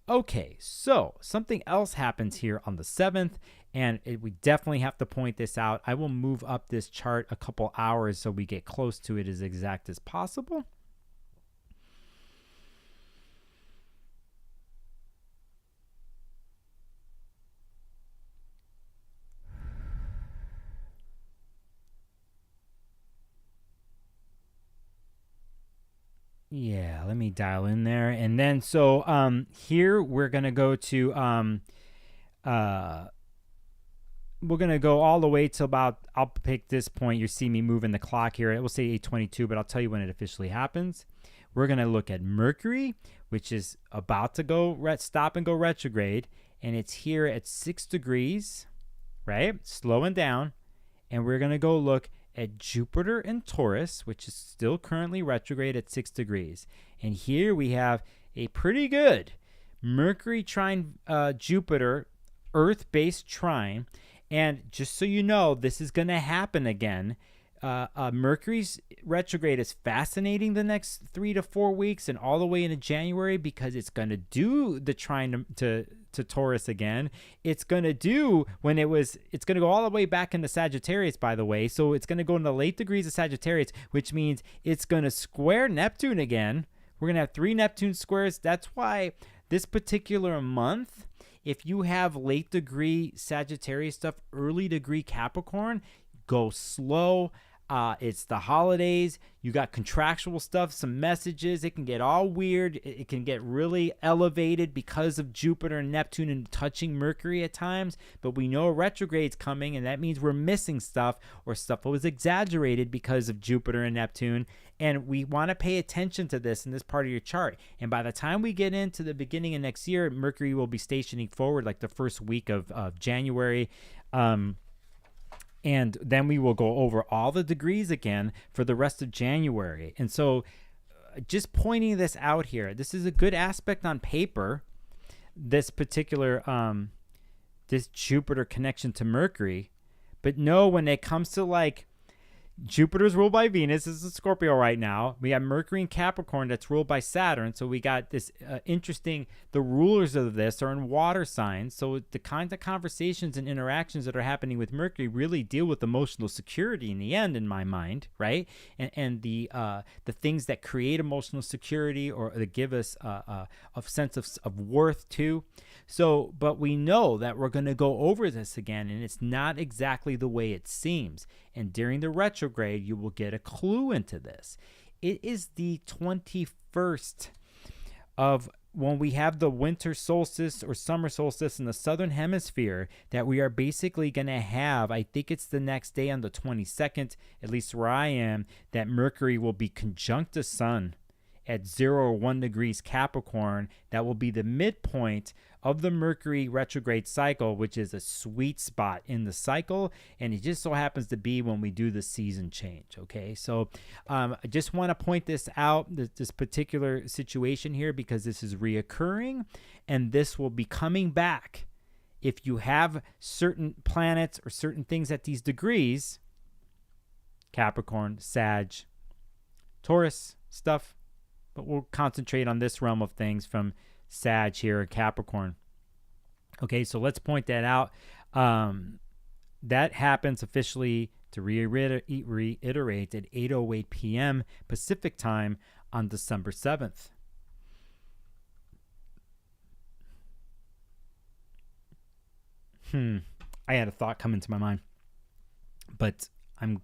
Okay, so something else happens here on the 7th, and we definitely have to point this out. I will move up this chart a couple hours so we get close to it as exact as possible. Yeah, let me dial in there. And then, so here we're going to go to we're going to go all the way to about, I'll pick this point. You see me moving the clock here. It will say 8:22, but I'll tell you when it officially happens. We're going to look at Mercury, which is about to go stop and go retrograde. And it's here at 6 degrees, right? Slowing down. And we're going to go look at Jupiter and Taurus, which is still currently retrograde at 6 degrees. And here we have a pretty good Mercury trine Jupiter, Earth-based trine. And just so you know, this is going to happen again. Mercury's retrograde is fascinating the next 3 to 4 weeks and all the way into January, because it's going to do the trine to Taurus again. It's going to do it's going to go all the way back into Sagittarius, by the way. So it's going to go in the late degrees of Sagittarius, which means it's going to square Neptune again. We're going to have 3 Neptune squares. That's why this particular month, if you have late degree Sagittarius stuff, early degree Capricorn, go slow. It's the holidays. You got contractual stuff, some messages. It can get all weird. It can get really elevated because of Jupiter and Neptune and touching Mercury at times. But we know a retrograde's coming, and that means we're missing stuff, or stuff that was exaggerated because of Jupiter and Neptune. And we want to pay attention to this in this part of your chart. And by the time we get into the beginning of next year, Mercury will be stationing forward like the first week of January. And then we will go over all the degrees again for the rest of January. And so just pointing this out here, this is a good aspect on paper, this particular, this Jupiter connection to Mercury. But no, when it comes to like Jupiter's ruled by Venus. This is Scorpio right now. We have Mercury in Capricorn that's ruled by Saturn. So we got this interesting, the rulers of this are in water signs. So the kinds of conversations and interactions that are happening with Mercury really deal with emotional security in the end, in my mind, right? And the things that create emotional security or that give us a sense of worth too. So, but we know that we're going to go over this again, and it's not exactly the way it seems. And during the retrograde, you will get a clue into this. It is the 21st of when we have the winter solstice or summer solstice in the southern hemisphere that we are basically going to have, I think it's the next day on the 22nd, at least where I am, that Mercury will be conjunct the sun at 0 or 1 degrees Capricorn. That will be the midpoint of the Mercury retrograde cycle, which is a sweet spot in the cycle. And it just so happens to be when we do the season change. Okay. So I just want to point this out, this particular situation here, because this is reoccurring and this will be coming back. If you have certain planets or certain things at these degrees, Capricorn, Sag, Taurus stuff, but we'll concentrate on this realm of things from Sag here, Capricorn. Okay, so let's point that out. That happens officially, to reiterate, at 8:08 p.m. Pacific time on December 7th. I had a thought come into my mind, but I'm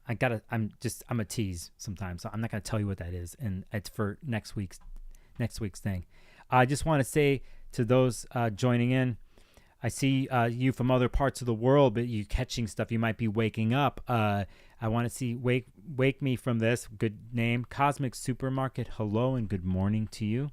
a tease sometimes, so I'm not gonna tell you what that is, and it's for next week's thing. I just want to say to those joining in, I see you from other parts of the world, but you catching stuff. You might be waking up. I want to see wake me from this. Good name, Cosmic Supermarket. Hello and good morning to you.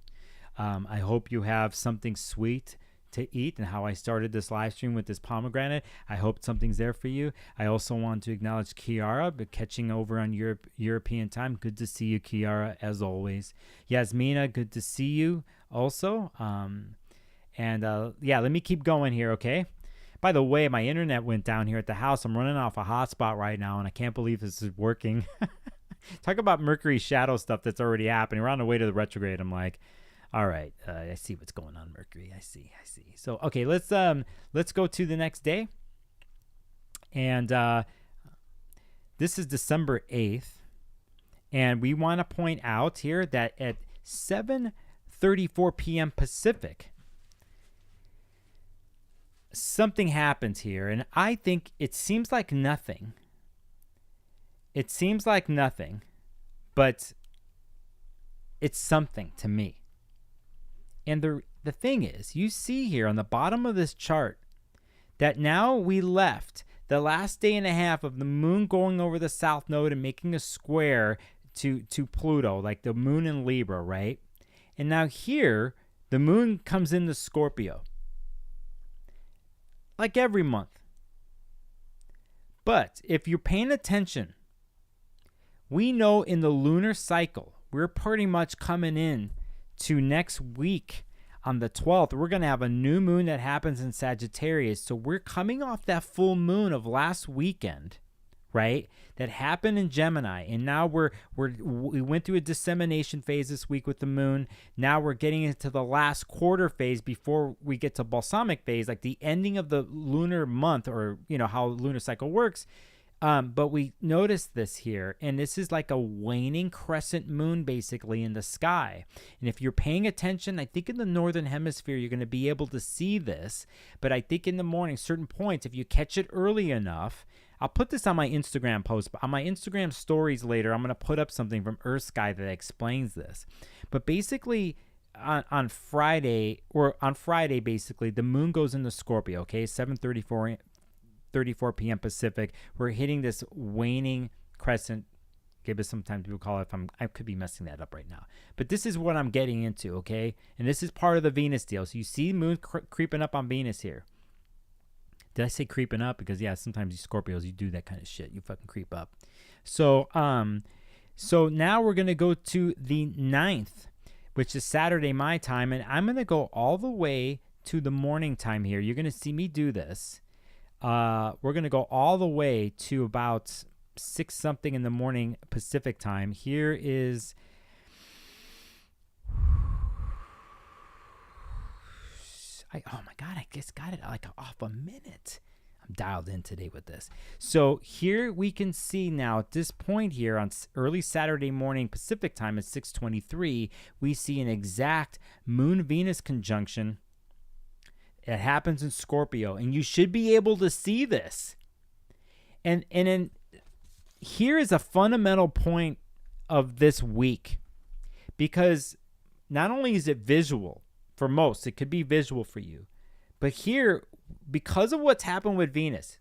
I hope you have something sweet to eat, and how I started this live stream with this pomegranate. I hope something's there for you. I also want to acknowledge Kiara, but catching over on European time. Good to see you, Kiara, as always. Yasmina, good to see you also. Yeah, let me keep going here, okay? By the way, my internet went down here at the house. I'm running off a hotspot right now, and I can't believe this is working. Talk about Mercury shadow stuff that's already happening. We're on the way to the retrograde. I'm like, all right, I see what's going on, Mercury. I see. So, okay, let's go to the next day. And this is December 8th. And we want to point out here that at 7:34 p.m. Pacific, something happens here. And I think it seems like nothing. But it's something to me. And the thing is, you see here on the bottom of this chart that now we left the last day and a half of the moon going over the south node and making a square to Pluto, like the moon in Libra, right? And now here, the moon comes into Scorpio, like every month. But if you're paying attention, we know in the lunar cycle, we're pretty much coming in to next week on the 12th. We're going to have a new moon that happens in Sagittarius. So we're coming off that full moon of last weekend, right? That happened in Gemini. And now we went through a dissemination phase this week with the moon. Now we're getting into the last quarter phase before we get to balsamic phase, like the ending of the lunar month, or, you know, how lunar cycle works. But we noticed this here, and this is like a waning crescent moon basically in the sky. And if you're paying attention, I think in the northern hemisphere, you're going to be able to see this. But I think in the morning, certain points, if you catch it early enough, I'll put this on my Instagram post, but on my Instagram stories later, I'm going to put up something from Earth Sky that explains this. But basically, on Friday, basically, the moon goes into Scorpio, okay, 7:34 p.m. Pacific. We're hitting this waning crescent. Give us some time to call it. I could be messing that up right now. But this is what I'm getting into, okay? And this is part of the Venus deal. So you see moon creeping up on Venus here. Did I say creeping up? Because, yeah, sometimes you Scorpios, you do that kind of shit. You fucking creep up. So now we're going to go to the 9th, which is Saturday my time. And I'm going to go all the way to the morning time here. You're going to see me do this. We're going to go all the way to about 6 something in the morning Pacific time. Here is... oh my God, I just got it like off a minute. I'm dialed in today with this. So here we can see now at this point here on early Saturday morning Pacific time at 6:23, we see an exact Moon-Venus conjunction. It happens in Scorpio, and you should be able to see this. And then here is a fundamental point of this week, because not only is it visual, for most, it could be visual for you. But here, because of what's happened with Venus,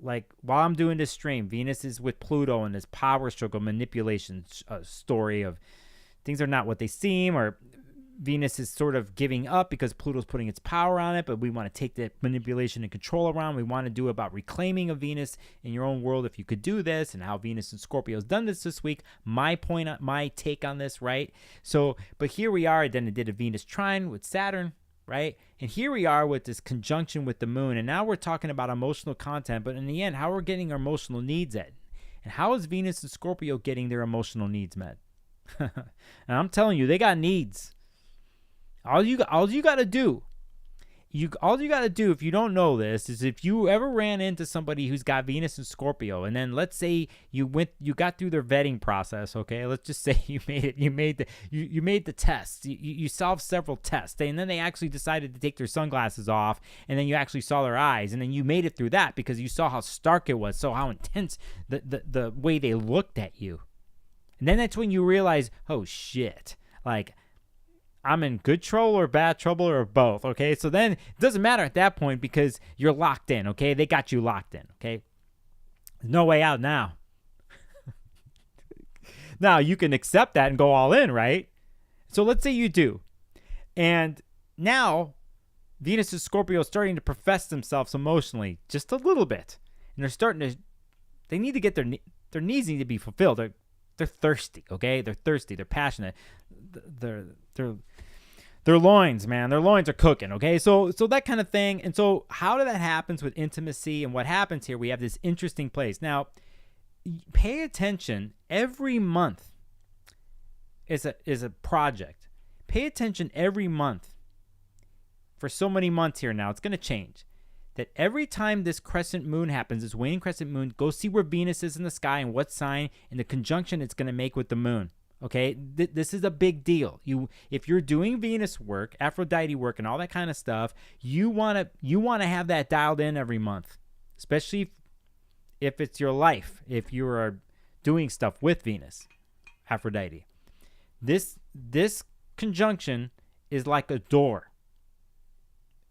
while I'm doing this stream, Venus is with Pluto in this power struggle manipulation story of things are not what they seem, or Venus is sort of giving up because Pluto's putting its power on it, but we want to take that manipulation and control around. We want to do about reclaiming of Venus in your own world if you could do this, and how Venus and Scorpio has done this week. My take on this, right? So, but here we are. Then it did a Venus trine with Saturn, right? And here we are with this conjunction with the moon, and now we're talking about emotional content, but in the end, how we're getting our emotional needs met. And how is Venus and Scorpio getting their emotional needs met? And I'm telling you, they got needs. All you got to do, if you don't know this, is if you ever ran into somebody who's got Venus and Scorpio, and then let's say you got through their vetting process, okay? Let's just say you made the test, you solved several tests, and then they actually decided to take their sunglasses off, and then you actually saw their eyes, and then you made it through that because you saw how stark it was, so how intense the way they looked at you, and then that's when you realize, oh shit, like, I'm in good trouble or bad trouble or both, okay? So then it doesn't matter at that point because you're locked in, okay? They got you locked in, okay? There's no way out now. Now, you can accept that and go all in, right? So let's say you do. And now, Venus and Scorpio are starting to profess themselves emotionally just a little bit. And they need to get their needs need to be fulfilled. They're thirsty, okay? They're thirsty. They're passionate. Their loins, man. Their loins are cooking, okay? So that kind of thing. And so how that happens with intimacy and what happens here, we have this interesting place. Now, pay attention. Every month is a project. Pay attention every month. For so many months here now, it's going to change. That every time this crescent moon happens, this waning crescent moon, go see where Venus is in the sky and what sign and the conjunction it's going to make with the moon. Okay, this is a big deal. If you're doing Venus work, Aphrodite work, and all that kind of stuff, you want to have that dialed in every month, especially if it's your life. If you are doing stuff with Venus, Aphrodite, this conjunction is like a door.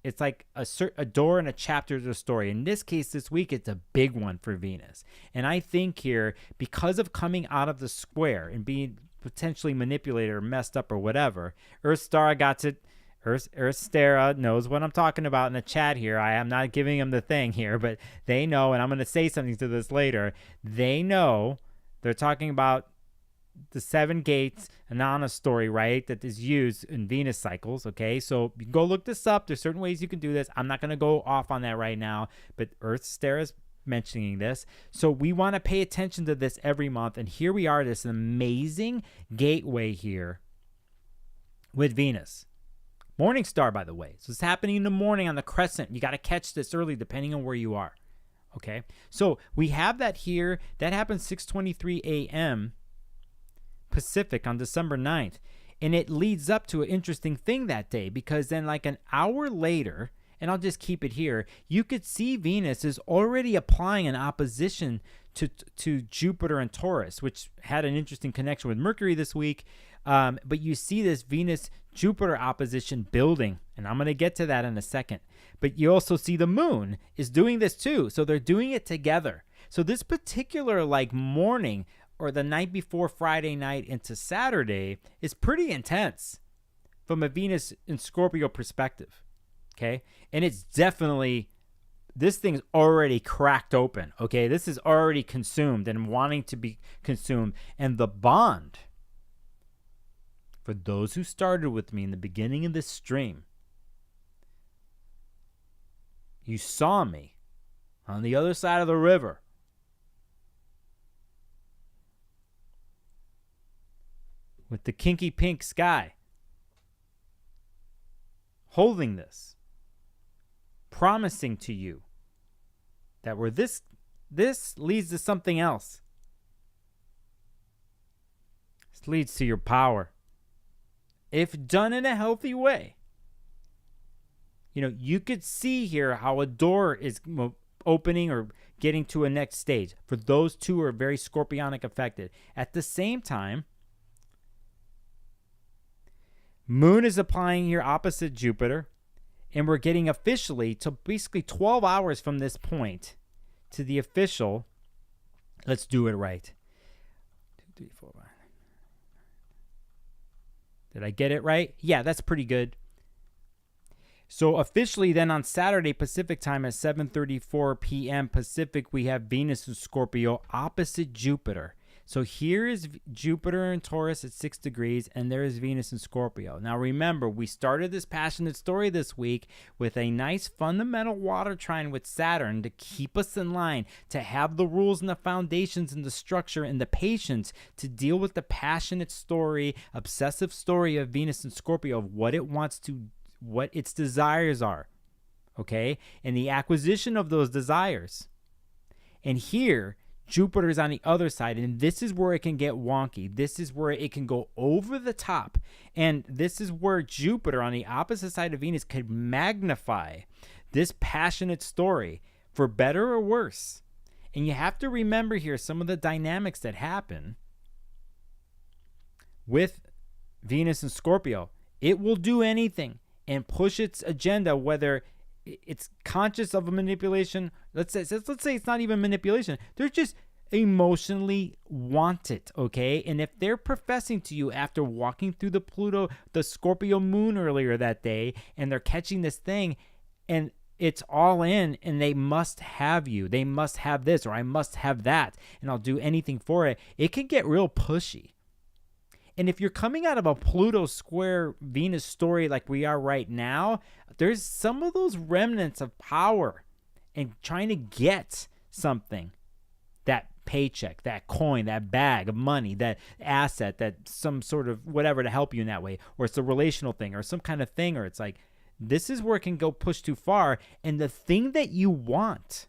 it's like a door and a chapter to the story. In this case, this week, it's a big one for Venus. And I think here, because of coming out of the square and being potentially manipulated or messed up or whatever, Earth Star got it. Earth Stara knows what I'm talking about in the chat here. I am not giving them the thing here, but they know, and I'm going to say something to this later. They know. They're talking about the 7 gates Anana story, right, that is used in Venus cycles, okay? So you can go look this up. There's certain ways you can do this. I'm not going to go off on that right now, but Earth Stara is mentioning this. So we want to pay attention to this every month, and here we are, this amazing gateway here with Venus. Morning star, by the way. So it's happening in the morning on the crescent. You got to catch this early depending on where you are. Okay? So we have that here. That happens 6:23 a.m. Pacific on December 9th. And it leads up to an interesting thing that day, because then like an hour later, and I'll just keep it here, you could see Venus is already applying an opposition to Jupiter and Taurus, which had an interesting connection with Mercury this week. But you see this Venus-Jupiter opposition building, and I'm going to get to that in a second. But you also see the moon is doing this too, so they're doing it together. So this particular like morning or the night before Friday night into Saturday is pretty intense from a Venus in Scorpio perspective, okay? And it's definitely, this thing's already cracked open, okay? This is already consumed and wanting to be consumed. And the bond, for those who started with me in the beginning of this stream, you saw me on the other side of the river. With the kinky pink sky. Holding this. Promising to you that where this leads to something else. This leads to your power. If done in a healthy way. You know, you could see here how a door is opening or getting to a next stage. For those two who are very scorpionic affected. At the same time, Moon is applying here opposite Jupiter. And we're getting officially to basically 12 hours from this point to the official. Let's do it right. 2, 3, 4, 5. Did I get it right? Yeah, that's pretty good. So officially then on Saturday Pacific time at 7:34 p.m. Pacific, we have Venus in Scorpio opposite Jupiter. So here is Jupiter in Taurus at 6 degrees, and there is Venus in Scorpio. Now remember, we started this passionate story this week with a nice fundamental water trine with Saturn to keep us in line, to have the rules and the foundations and the structure and the patience to deal with the passionate story, obsessive story of Venus in Scorpio, of what it wants to, what its desires are, okay? And the acquisition of those desires. And here, Jupiter's on the other side, and this is where it can get wonky. This is where it can go over the top. And this is where Jupiter on the opposite side of Venus could magnify this passionate story for better or worse. And you have to remember here some of the dynamics that happen with Venus and Scorpio. It will do anything and push its agenda, whether it's conscious of a manipulation. Let's say it's not even manipulation. They're just emotionally want it, okay? And if they're professing to you after walking through the Scorpio moon earlier that day, and they're catching this thing, and it's all in, and they must have you. They must have this, or I must have that, and I'll do anything for it. It can get real pushy. And if you're coming out of a Pluto square Venus story like we are right now, there's some of those remnants of power and trying to get something, that paycheck, that coin, that bag of money, that asset, that some sort of whatever to help you in that way, or it's a relational thing or some kind of thing, or it's like, this is where it can go push too far. And the thing that you want,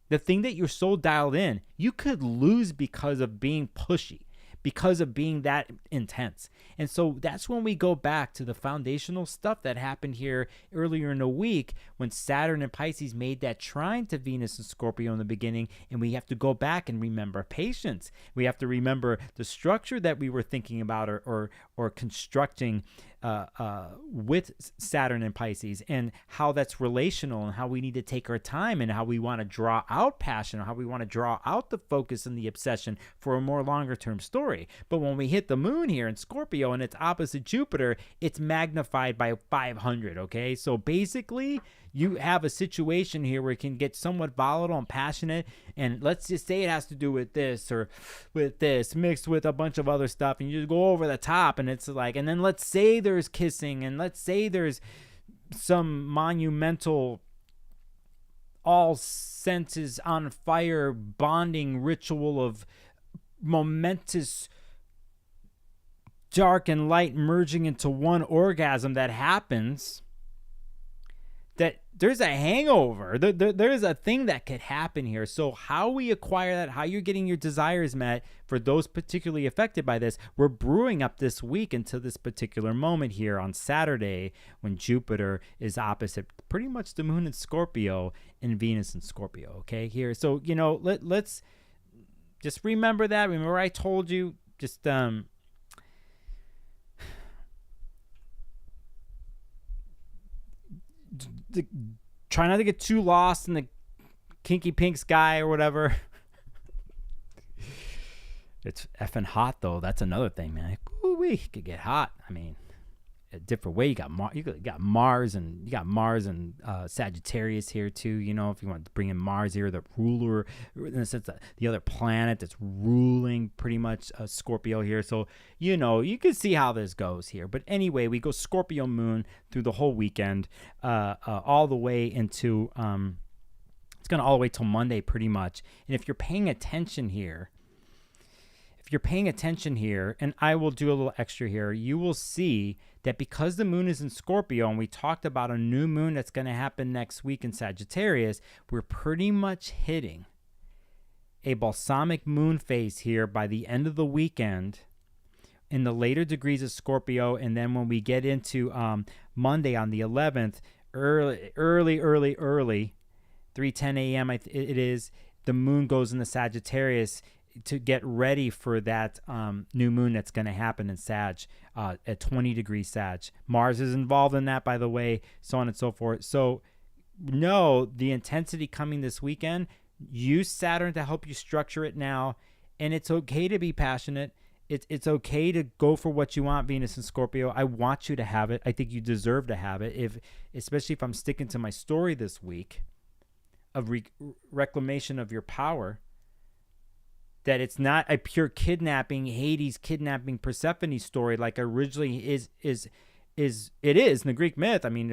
the thing that you're so dialed in, you could lose because of being pushy, because of being that intense. And so that's when we go back to the foundational stuff that happened here earlier in the week when Saturn and Pisces made that trine to Venus and Scorpio in the beginning. And we have to go back and remember patience. We have to remember the structure that we were thinking about or constructing with Saturn and Pisces, and how that's relational, and how we need to take our time, and how we want to draw out passion, or how we want to draw out the focus and the obsession for a more longer term story. But when we hit the moon here in Scorpio and it's opposite Jupiter, it's magnified by 500. Okay, so basically you have a situation here where it can get somewhat volatile and passionate, and let's just say it has to do with this or with this mixed with a bunch of other stuff, and you just go over the top, and it's like, and then let's say there's kissing, and let's say there's some monumental, all senses on fire bonding ritual of momentous dark and light merging into one orgasm that happens, that there's a hangover. There's a thing that could happen here. So how we acquire that, how you're getting your desires met for those particularly affected by this, we're brewing up this week into this particular moment here on Saturday, when Jupiter is opposite pretty much the moon in Scorpio and Venus in Scorpio. Okay, here. So, you know, let's just remember that. Remember I told you, just try not to get too lost in the Kinky Pink sky or whatever. It's effing hot though. That's another thing, man. Ooh-wee, it could get hot. I mean, a different way. You got Mars and Sagittarius here too. You know, if you want to bring in Mars here, the ruler, in the sense that the other planet that's ruling pretty much Scorpio here. So, you know, you can see how this goes here. But anyway, we go Scorpio moon through the whole weekend, all the way into it's going to all the way till Monday pretty much. And if you're paying attention here, and I will do a little extra here, you will see that because the moon is in Scorpio, and we talked about a new moon that's going to happen next week in Sagittarius, we're pretty much hitting a balsamic moon phase here by the end of the weekend in the later degrees of Scorpio. And then when we get into Monday on the 11th, early, 3:10 a.m. it is, the moon goes into Sagittarius to get ready for that new moon that's going to happen in Sag at 20 degrees Sag. Mars is involved in that, by the way, so on and so forth. So know the intensity coming this weekend. Use Saturn to help you structure it now, and it's okay to be passionate. It's okay to go for what you want, Venus and Scorpio. I want you to have it. I think you deserve to have it, especially if I'm sticking to my story this week of reclamation of your power. That it's not a pure kidnapping, Hades kidnapping Persephone story like originally it is in the Greek myth. I mean,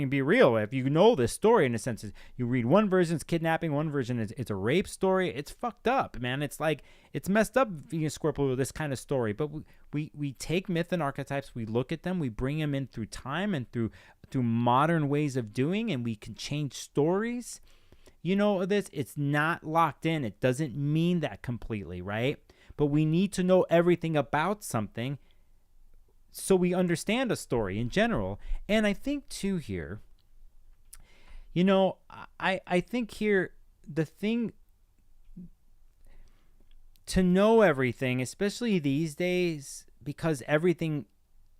be real. If you know this story, in a sense, you read one version, it's kidnapping, one version it's a rape story. It's fucked up, man. It's like, it's messed up, Venus Scorpio, with this kind of story. But we take myth and archetypes, we look at them, we bring them in through time and through modern ways of doing, and we can change stories. You know this, it's not locked in. It doesn't mean that completely, right? But we need to know everything about something so we understand a story in general. And I think too here, you know, I think here the thing to know everything, especially these days, because everything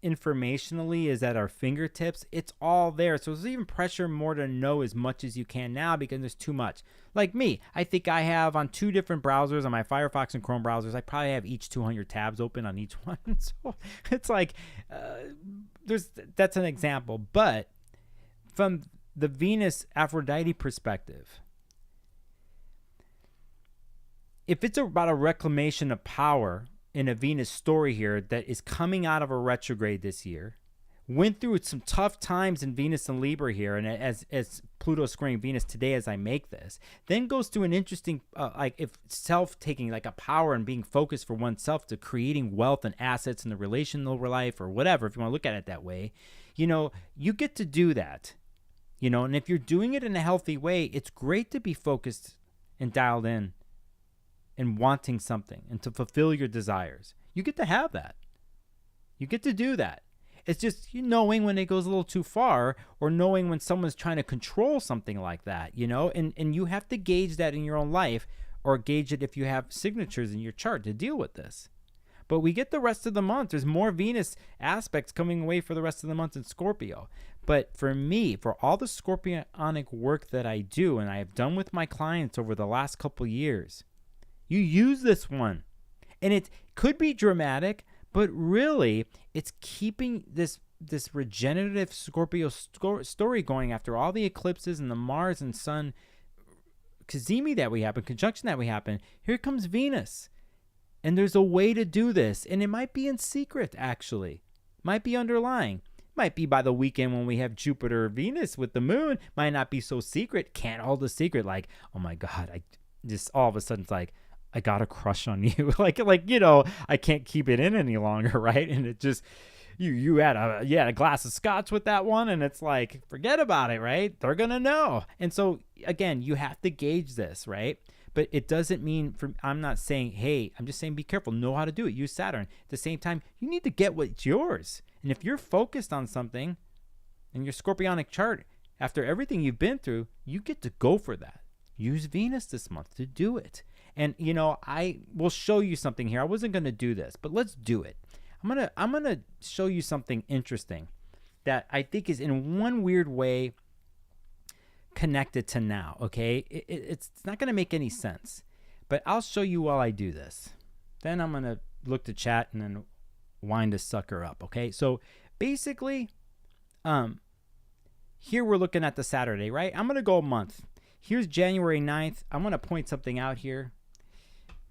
informationally is at our fingertips, it's all there. So there's even pressure more to know as much as you can now, because there's too much. Like me, I think I have on two different browsers, on my Firefox and Chrome browsers, I probably have each 200 tabs open on each one. So it's like that's an example. But from the Venus Aphrodite perspective, if it's about a reclamation of power in a Venus story here that is coming out of a retrograde this year, went through some tough times in Venus and Libra here, and as Pluto squaring Venus today as I make this, then goes through an interesting, like if self-taking, like a power and being focused for oneself to creating wealth and assets in the relational life or whatever, if you want to look at it that way, you know, you get to do that, you know, and if you're doing it in a healthy way, it's great to be focused and dialed in and wanting something and to fulfill your desires. You get to have that. You get to do that. It's just you knowing when it goes a little too far, or knowing when someone's trying to control something like that, you know, and you have to gauge that in your own life, or gauge it if you have signatures in your chart to deal with this. but we get the rest of the month. There's more Venus aspects coming away for the rest of the month in Scorpio. But for me, for all the scorpionic work that I do and I have done with my clients over the last couple years, you use this one. And it could be dramatic, but really it's keeping this regenerative Scorpio story going after all the eclipses and the Mars and Sun cazimi that we have, and conjunction that we happen. Here comes Venus. And there's a way to do this. And it might be in secret, actually. Might be underlying. Might be by the weekend when we have Jupiter or Venus with the moon. Might not be so secret. Can't hold a secret. Like, oh my God, I just all of a sudden it's like, I got a crush on you. like, you know, I can't keep it in any longer, right? And it just, you had a glass of scotch with that one, and it's like, forget about it, right? They're going to know. And so, again, you have to gauge this, right? But it doesn't mean, I'm not saying, hey, I'm just saying be careful. Know how to do it. Use Saturn. At the same time, you need to get what's yours. And if you're focused on something in your scorpionic chart, after everything you've been through, you get to go for that. Use Venus this month to do it. And, you know, I will show you something here. I wasn't going to do this, but let's do it. I'm gonna show you something interesting that I think is in one weird way connected to now, okay? It's not going to make any sense, but I'll show you while I do this. Then I'm going to look to chat and then wind a sucker up, okay? So basically, here we're looking at the Saturday, right? I'm going to go a month. Here's January 9th. I'm going to point something out here.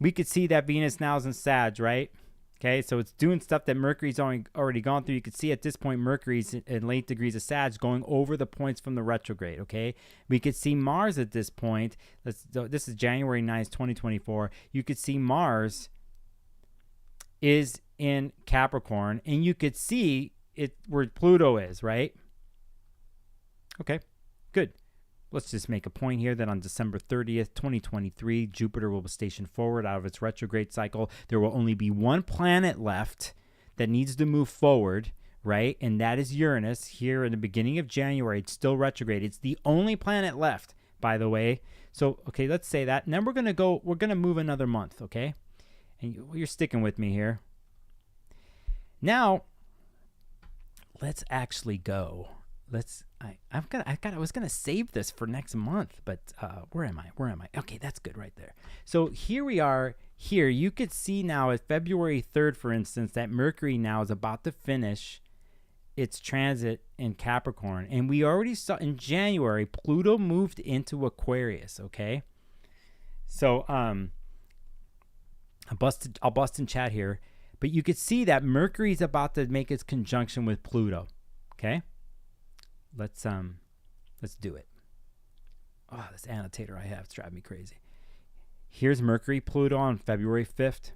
We could see that Venus now is in Sag, right? Okay, so it's doing stuff that Mercury's already gone through. You can see at this point Mercury's in late degrees of Sag going over the points from the retrograde, okay? We could see Mars at this point. This is January 9th, 2024. You could see Mars is in Capricorn, and you could see it where Pluto is, right? Okay, good. Let's just make a point here that on December 30th, 2023, Jupiter will be stationed forward out of its retrograde cycle. There will only be one planet left that needs to move forward, right? And that is Uranus. Here in the beginning of January, it's still retrograde. It's the only planet left, by the way. So, okay, let's say that. And then we're going to move another month, okay? And you're sticking with me here. Now, let's actually go. I was gonna save this for next month, but where am I? Okay, that's good right there. So here we are. Here you could see now at February 3rd, for instance, that Mercury now is about to finish its transit in Capricorn, and we already saw in January Pluto moved into Aquarius. Okay, so I'll bust in chat here, but you could see that Mercury's about to make its conjunction with Pluto. Okay. Let's do it. Oh, this annotator I have is driving me crazy. Here's Mercury, Pluto on February 5th.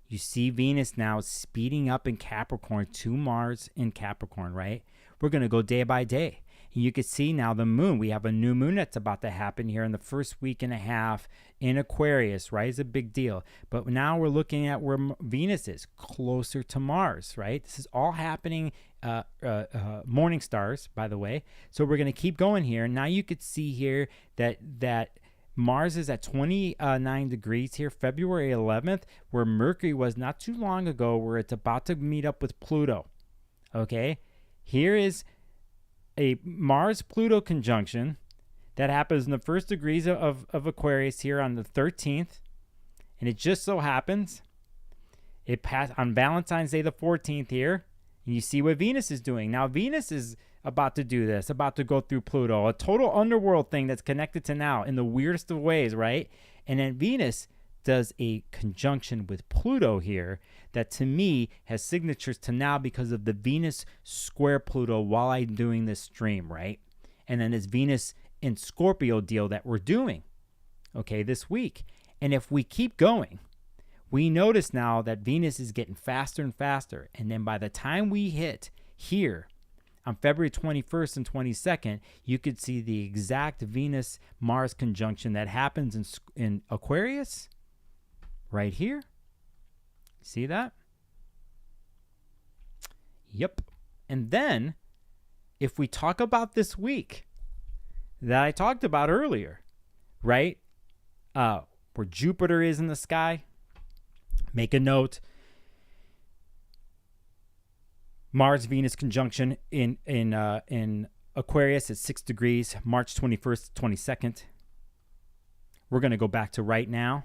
You see Venus now speeding up in Capricorn to Mars in Capricorn, right? We're going to go day by day. And you can see now the moon. We have a new moon that's about to happen here in the first week and a half in Aquarius, right? It's a big deal. But now we're looking at where Venus is, closer to Mars, right? This is all happening morning stars, by the way. So we're going to keep going here. Now you could see here that Mars is at 29 degrees here, February 11th, where Mercury was not too long ago, where it's about to meet up with Pluto. Okay? Here is a Mars-Pluto conjunction that happens in the first degrees of Aquarius here on the 13th. And it just so happens it passed on Valentine's Day the 14th here. And you see what Venus is doing. Now Venus is about to do this, about to go through Pluto, a total underworld thing that's connected to now in the weirdest of ways, right? And then Venus does a conjunction with Pluto here that to me has signatures to now because of the Venus square Pluto while I'm doing this stream, right? And then this Venus in Scorpio deal that we're doing, okay, this week. And if we keep going, we notice now that Venus is getting faster and faster. And then by the time we hit here on February 21st and 22nd, you could see the exact Venus-Mars conjunction that happens in Aquarius right here. See that? Yep. And then if we talk about this week that I talked about earlier, right? Where Jupiter is in the sky, make a note. Mars-Venus conjunction in Aquarius at 6 degrees, March 21st, 22nd. We're going to go back to right now.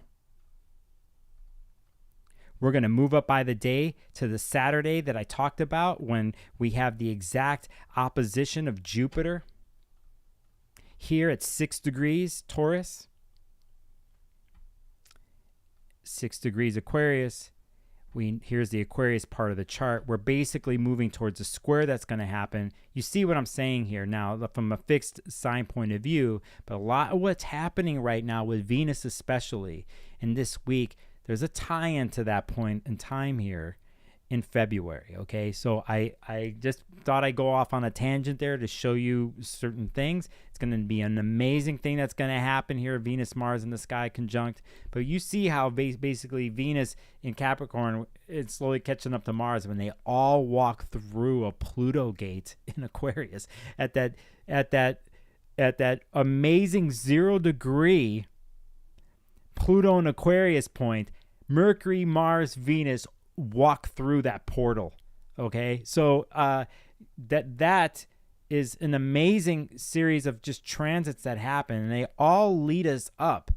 We're going to move up by the day to the Saturday that I talked about when we have the exact opposition of Jupiter here at 6 degrees Taurus, 6 degrees Aquarius. Here's the Aquarius part of the chart. We're basically moving towards a square that's going to happen. You see what I'm saying here now from a fixed sign point of view, but a lot of what's happening right now with Venus especially in this week, there's a tie-in to that point in time here in February, okay? So I just thought I'd go off on a tangent there to show you certain things. It's going to be an amazing thing that's going to happen here, Venus, Mars in the sky conjunct. But you see how basically Venus in Capricorn, it's slowly catching up to Mars when they all walk through a Pluto gate in Aquarius at that amazing 0 degree Pluto and Aquarius point. Mercury, Mars, Venus walk through that portal. Okay, so that is an amazing series of just transits that happen, and they all lead us up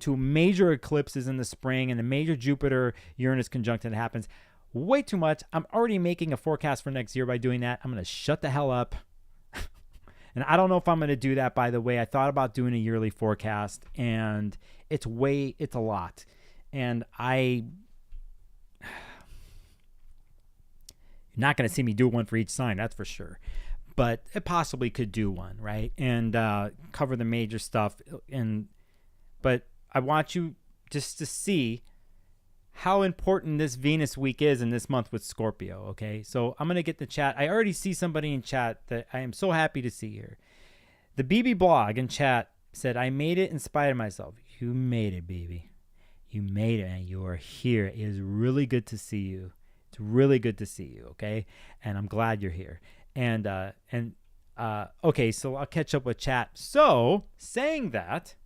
to major eclipses in the spring and the major Jupiter-Uranus conjunct that happens. Way too much. I'm already making a forecast for next year by doing that. I'm going to shut the hell up. And I don't know if I'm going to do that, by the way. I thought about doing a yearly forecast, and it's a lot. And you're not going to see me do one for each sign, that's for sure. But it possibly could do one, right? And cover the major stuff. But I want you just to see how important this Venus week is in this month with Scorpio, okay? So I'm going to get the chat. I already see somebody in chat that I am so happy to see here. The BB blog in chat said, I made it in spite of myself. You made it, baby. You made it, and you are here. It is really good to see you. It's really good to see you, okay? And I'm glad you're here. Okay, so I'll catch up with chat. So, saying that,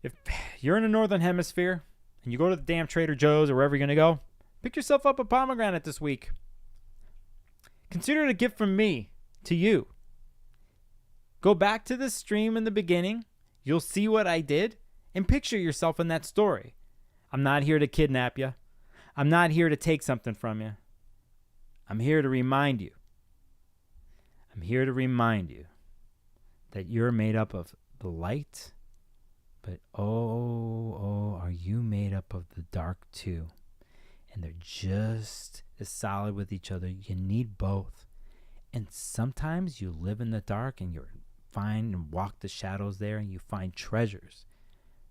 if you're in the Northern Hemisphere and you go to the damn Trader Joe's or wherever you're going to go, pick yourself up a pomegranate this week. Consider it a gift from me to you. Go back to the stream in the beginning. You'll see what I did. And picture yourself in that story. I'm not here to kidnap you. I'm not here to take something from you. I'm here to remind you. I'm here to remind you that you're made up of the light, but are you made up of the dark too? And they're just as solid with each other. You need both. And sometimes you live in the dark and you find and walk the shadows there, and you find treasures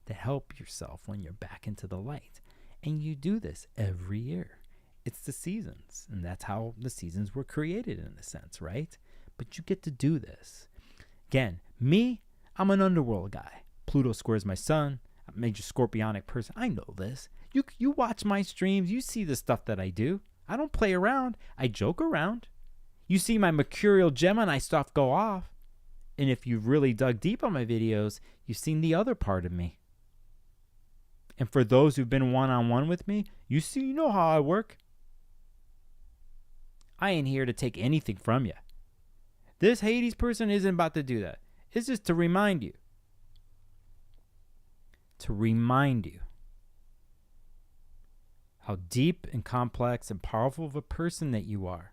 to help yourself when you're back into the light. And you do this every year. It's the seasons, and that's how the seasons were created in a sense, right? But you get to do this. Again, me, I'm an underworld guy. Pluto squares my sun. I'm a major scorpionic person. I know this. You watch my streams. You see the stuff that I do. I don't play around. I joke around. You see my mercurial Gemini stuff go off. And if you've really dug deep on my videos, you've seen the other part of me. And for those who've been one-on-one with me, you know how I work. I ain't here to take anything from you. This Hades person isn't about to do that. It's just to remind you. To remind you how deep and complex and powerful of a person that you are.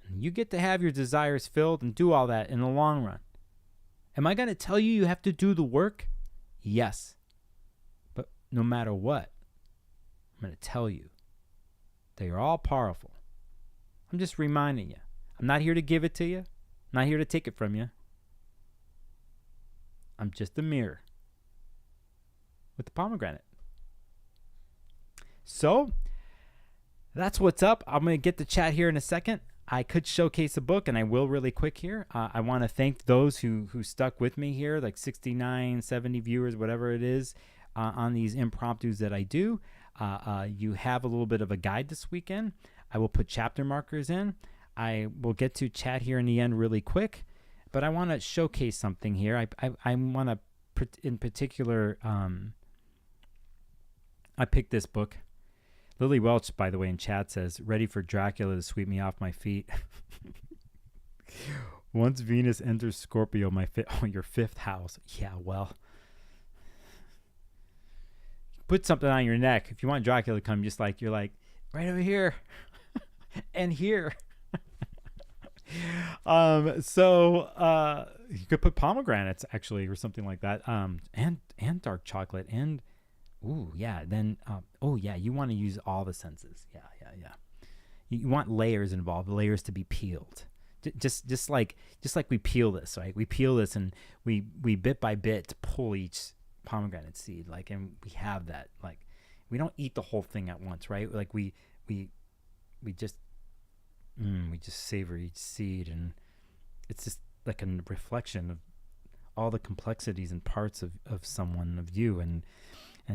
And you get to have your desires filled and do all that in the long run. Am I going to tell you have to do the work? Yes. But no matter what, I'm going to tell you that you're all powerful. I'm just reminding you. I'm not here to give it to you. I'm not here to take it from you. I'm just a mirror with the pomegranate. So, that's what's up. I'm going to get the chat here in a second. I could showcase a book, and I will really quick here. I want to thank those who stuck with me here, like 69, 70 viewers, whatever it is, on these impromptus that I do. You have a little bit of a guide this weekend. I will put chapter markers in. I will get to chat here in the end really quick, but I want to showcase something here. I want to, in particular, I picked this book. Lily Welch, by the way, in chat says, ready for Dracula to sweep me off my feet. Once Venus enters Scorpio, your fifth house. Yeah, well, put something on your neck. If you want Dracula to come, you're like, right over here and here. You could put pomegranates actually, or something like that. And dark chocolate and, you want to use all the senses. Yeah. You want layers involved, layers to be peeled. Just like we peel this, right? We peel this and we bit by bit pull each pomegranate seed, like, and we have that, like, we don't eat the whole thing at once, right? Like we just savor each seed, and it's just like a reflection of all the complexities and parts of someone, of you, and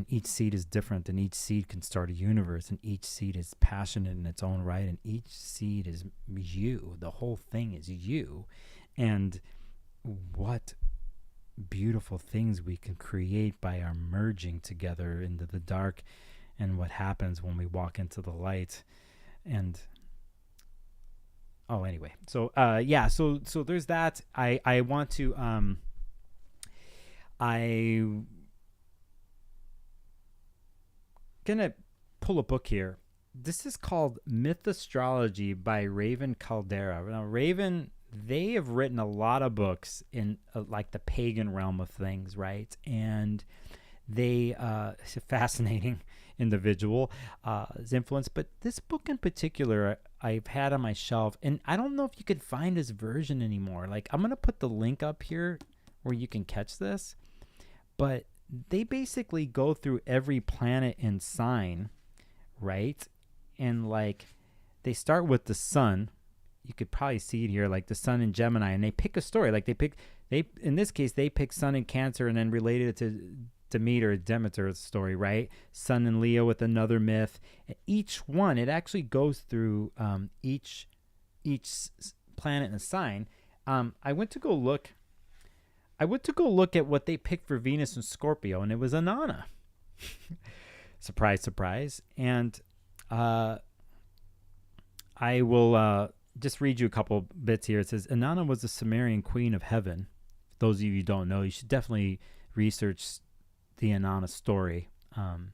each seed is different, and each seed can start a universe, and each seed is passionate in its own right, and each seed is you. The whole thing is you. And what beautiful things we can create by our merging together into the dark, and what happens when we walk into the light. And anyway, so there's that. I want to gonna pull a book here. This is called MythAstrology by Raven Kaldera. Now, Raven, they have written a lot of books in like the pagan realm of things, right? And they it's a fascinating individual, his influence. But this book in particular, I've had on my shelf, and I don't know if you could find this version anymore. Like, I'm gonna put the link up here where you can catch this, but they basically go through every planet and sign, right? And like, they start with the sun. You could probably see it here, like the sun in Gemini, and they pick a story. Like in this case, they pick sun in Cancer and then related it to Demeter, Demeter's story, right? Sun in Leo with another myth. Each one, it actually goes through each planet and sign. I went to go look at what they picked for Venus and Scorpio, and it was Inanna. Surprise, surprise. And I will just read you a couple bits here. It says, Inanna was the Sumerian queen of heaven. For those of you who don't know, you should definitely research the Inanna story. And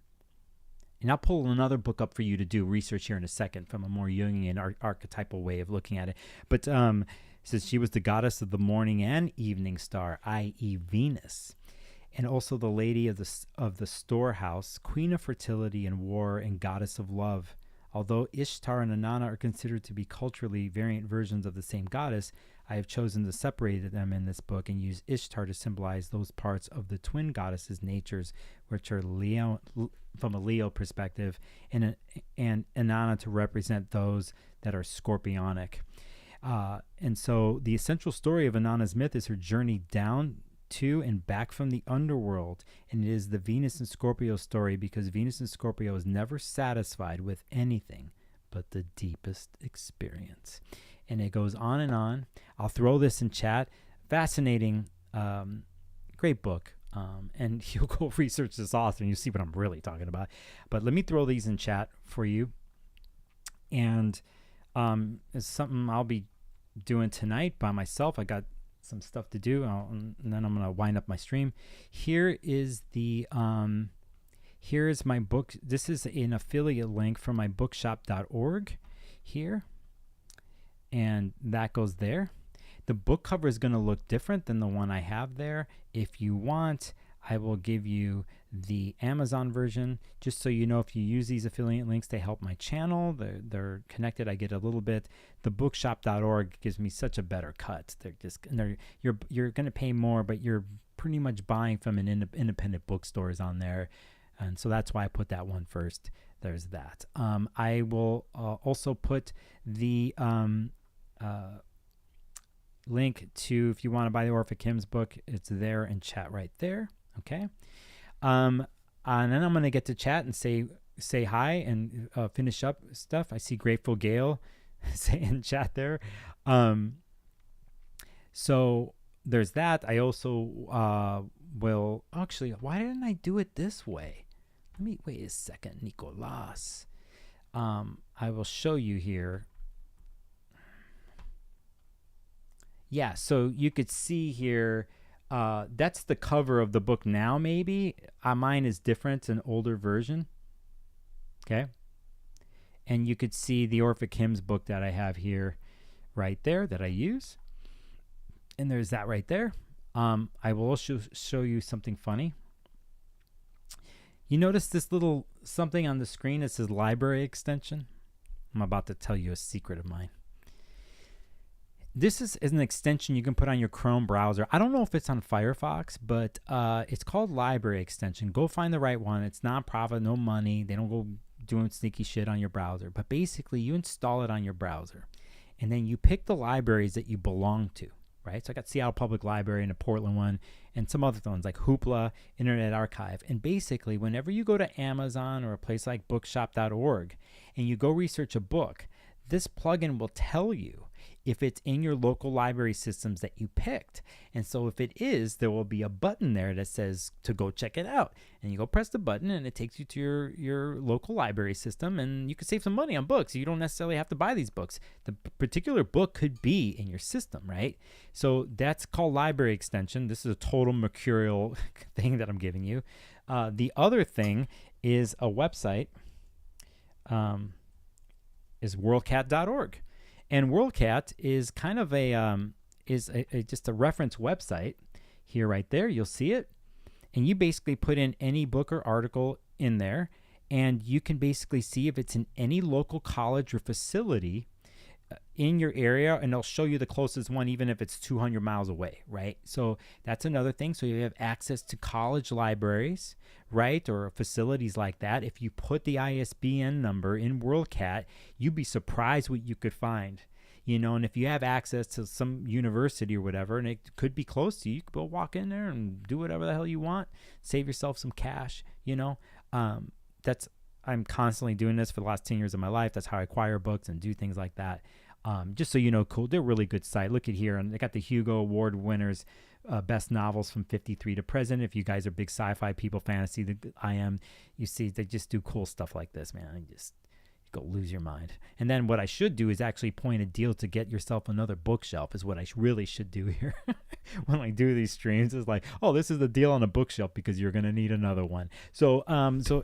I'll pull another book up for you to do research here in a second from a more Jungian archetypal way of looking at it. But it says she was the goddess of the morning and evening star, i.e. Venus, and also the lady of the storehouse, queen of fertility and war, and goddess of love. Although Ishtar and Inanna are considered to be culturally variant versions of the same goddess, I have chosen to separate them in this book and use Ishtar to symbolize those parts of the twin goddesses' natures, which are Leo, from a Leo perspective, and Inanna to represent those that are scorpionic. And so the essential story of Inanna's myth is her journey down to and back from the underworld, and it is the Venus and Scorpio story, because Venus and Scorpio is never satisfied with anything but the deepest experience. And it goes on and on. I'll throw this in chat. Fascinating, great book. And you'll go research this author and you see what I'm really talking about. But let me throw these in chat for you. And it's something I'll be doing tonight by myself. I got some stuff to do, and then I'm going to wind up my stream. Here is here's my book. This is an affiliate link from my bookshop.org here. And that goes there. The book cover is going to look different than the one I have there. If you want, I will give you the Amazon version, just so you know, if you use these affiliate links, they help my channel. They're connected. I get a little bit. The bookshop.org gives me such a better cut. You're going to pay more, but you're pretty much buying from an independent bookstores on there. And so that's why I put that one first. There's that. I will also put the link to, if you want to buy the Orphic Hymns book, it's there in chat right there. Okay. And then I'm going to get to chat and say hi and finish up stuff. I see Grateful Gale say in chat there. So there's that. I also will actually, why didn't I do it this way? Let me wait a second, Nicolas. I will show you here. Yeah, so you could see here, that's the cover of the book now, maybe. Mine is different, it's an older version. Okay. And you could see the Orphic Hymns book that I have here right there that I use. And there's that right there. I will also show you something funny. You notice this little something on the screen that says library extension? I'm about to tell you a secret of mine. This is an extension you can put on your Chrome browser. I don't know if it's on Firefox, but it's called library extension. Go find the right one. It's nonprofit, no money. They don't go doing sneaky shit on your browser. But basically, you install it on your browser. And then you pick the libraries that you belong to, right? So I got Seattle Public Library and a Portland one and some other ones like Hoopla, Internet Archive. And basically, whenever you go to Amazon or a place like bookshop.org and you go research a book, this plugin will tell you if it's in your local library systems that you picked. And so if it is, there will be a button there that says to go check it out. And you go press the button and it takes you to your local library system, and you can save some money on books. You don't necessarily have to buy these books. The particular book could be in your system, right? So that's called library extension. This is a total mercurial thing that I'm giving you. The other thing is a website, is worldcat.org. And WorldCat is kind of just a reference website here, right there. You'll see it. And you basically put in any book or article in there, and you can basically see if it's in any local college or facility in your area, and they'll show you the closest one, even if it's 200 miles away, right? So that's another thing. So you have access to college libraries, right, or facilities like that. If you put the ISBN number in WorldCat, you'd be surprised what you could find, you know. And if you have access to some university or whatever, and it could be close to you, you could go walk in there and do whatever the hell you want, save yourself some cash, you know. I'm constantly doing this for the last 10 years of my life. That's how I acquire books and do things like that. Just so you know, cool. They're a really good site. Look at here, and they got the Hugo Award winners, best novels from 53 to present. If you guys are big sci-fi people, fantasy, I am. You see, they just do cool stuff like this, man. You go lose your mind. And then what I should do is actually point a deal to get yourself another bookshelf. Is what I really should do here when I do these streams. Is like, oh, this is the deal on a bookshelf because you're gonna need another one. So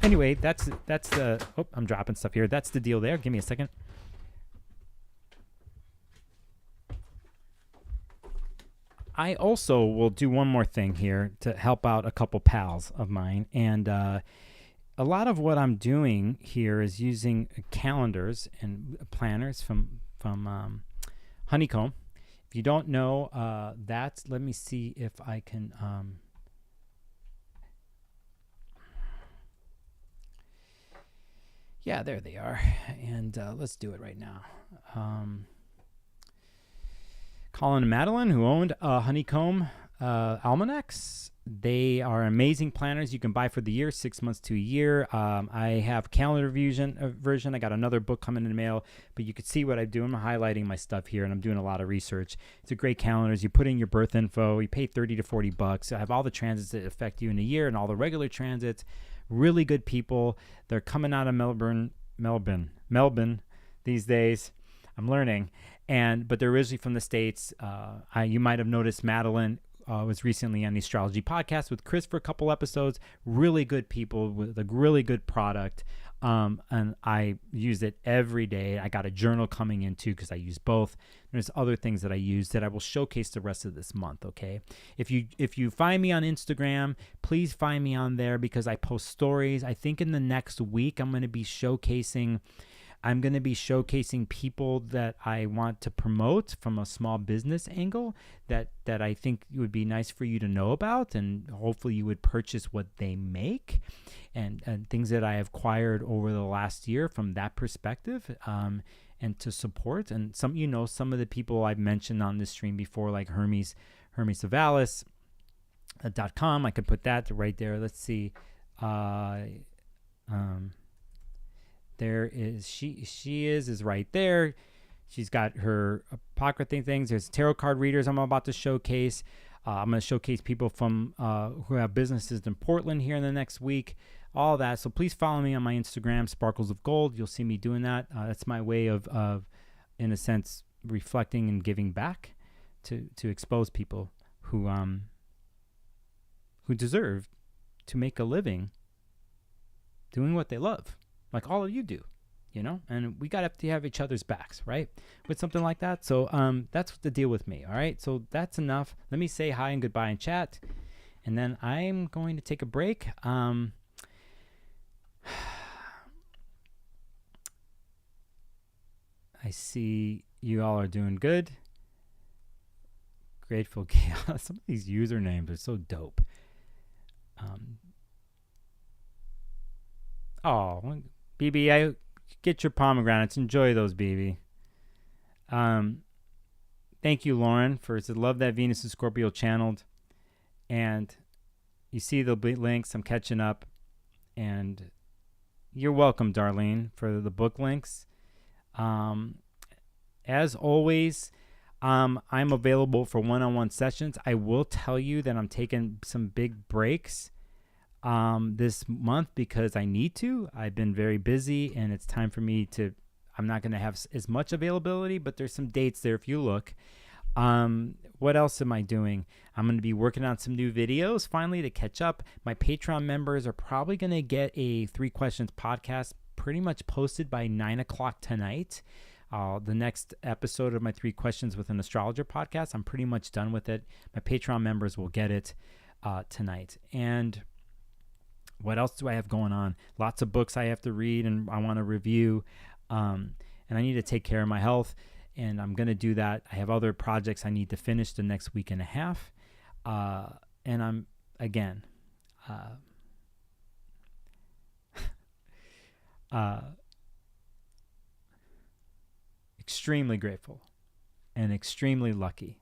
anyway, that's the. Oh, I'm dropping stuff here. That's the deal there. Give me a second. I also will do one more thing here to help out a couple pals of mine. And a lot of what I'm doing here is using calendars and planners from Honeycomb. If you don't know that, let me see if I can... yeah, there they are. And let's do it right now. Colin and Madeline, who owned Honeycomb Almanacs. They are amazing planners you can buy for the year, 6 months to a year. I have calendar version. I got another book coming in the mail, but you can see what I do. I'm highlighting my stuff here, and I'm doing a lot of research. It's a great calendar. You put in your birth info. You pay $30 to $40. I have all the transits that affect you in a year and all the regular transits. Really good people. They're coming out of Melbourne these days. I'm learning. But they're originally from the States. You might have noticed Madeline was recently on the Astrology Podcast with Chris for a couple episodes. Really good people with a really good product. And I use it every day. I got a journal coming in too because I use both. There's other things that I use that I will showcase the rest of this month, okay? If you find me on Instagram, please find me on there because I post stories. I think in the next week I'm going to be showcasing people that I want to promote from a small business angle that I think would be nice for you to know about, and hopefully you would purchase what they make and things that I have acquired over the last year from that perspective, and to support. And some of the people I've mentioned on this stream before, like Hermes Savalas.com. I could put that right there. Let's see. There is she is right there. She's got her apocryphal things. There's tarot card readers I'm about to showcase. I'm going to showcase people from who have businesses in Portland here in the next week. all that. So please follow me on my Instagram, Sparkles of Gold. You'll see me doing that. That's my way of, in a sense, reflecting and giving back to expose people who deserve to make a living doing what they love, like all of you do, and we got to have each other's backs, right, with something like that. So that's the deal with me. All right, so that's enough. Let me say hi and goodbye in chat, and then I'm going to take a break. I see you all are doing good. Grateful Chaos. Some of these usernames are so dope. BB, I get your pomegranates. Enjoy those, BB. Thank you, Lauren, for love that Venus and Scorpio channeled. And you see the links. I'm catching up. And you're welcome, Darlene, for the book links. As always, I'm available for one-on-one sessions. I will tell you that I'm taking some big breaks this month because I need to. I've been very busy, and it's time for me to. I'm not going to have as much availability, but there's some dates there if you look. What else am I doing? I'm going to be working on some new videos finally to catch up. My Patreon members are probably going to get a 3 Questions podcast pretty much posted by 9 o'clock tonight. The next episode of my 3 Questions with an Astrologer podcast, I'm pretty much done with it. My Patreon members will get it tonight. And what else do I have going on? Lots of books I have to read and I want to review. And I need to take care of my health, and I'm going to do that. I have other projects I need to finish the next week and a half. And I'm, again, extremely grateful and extremely lucky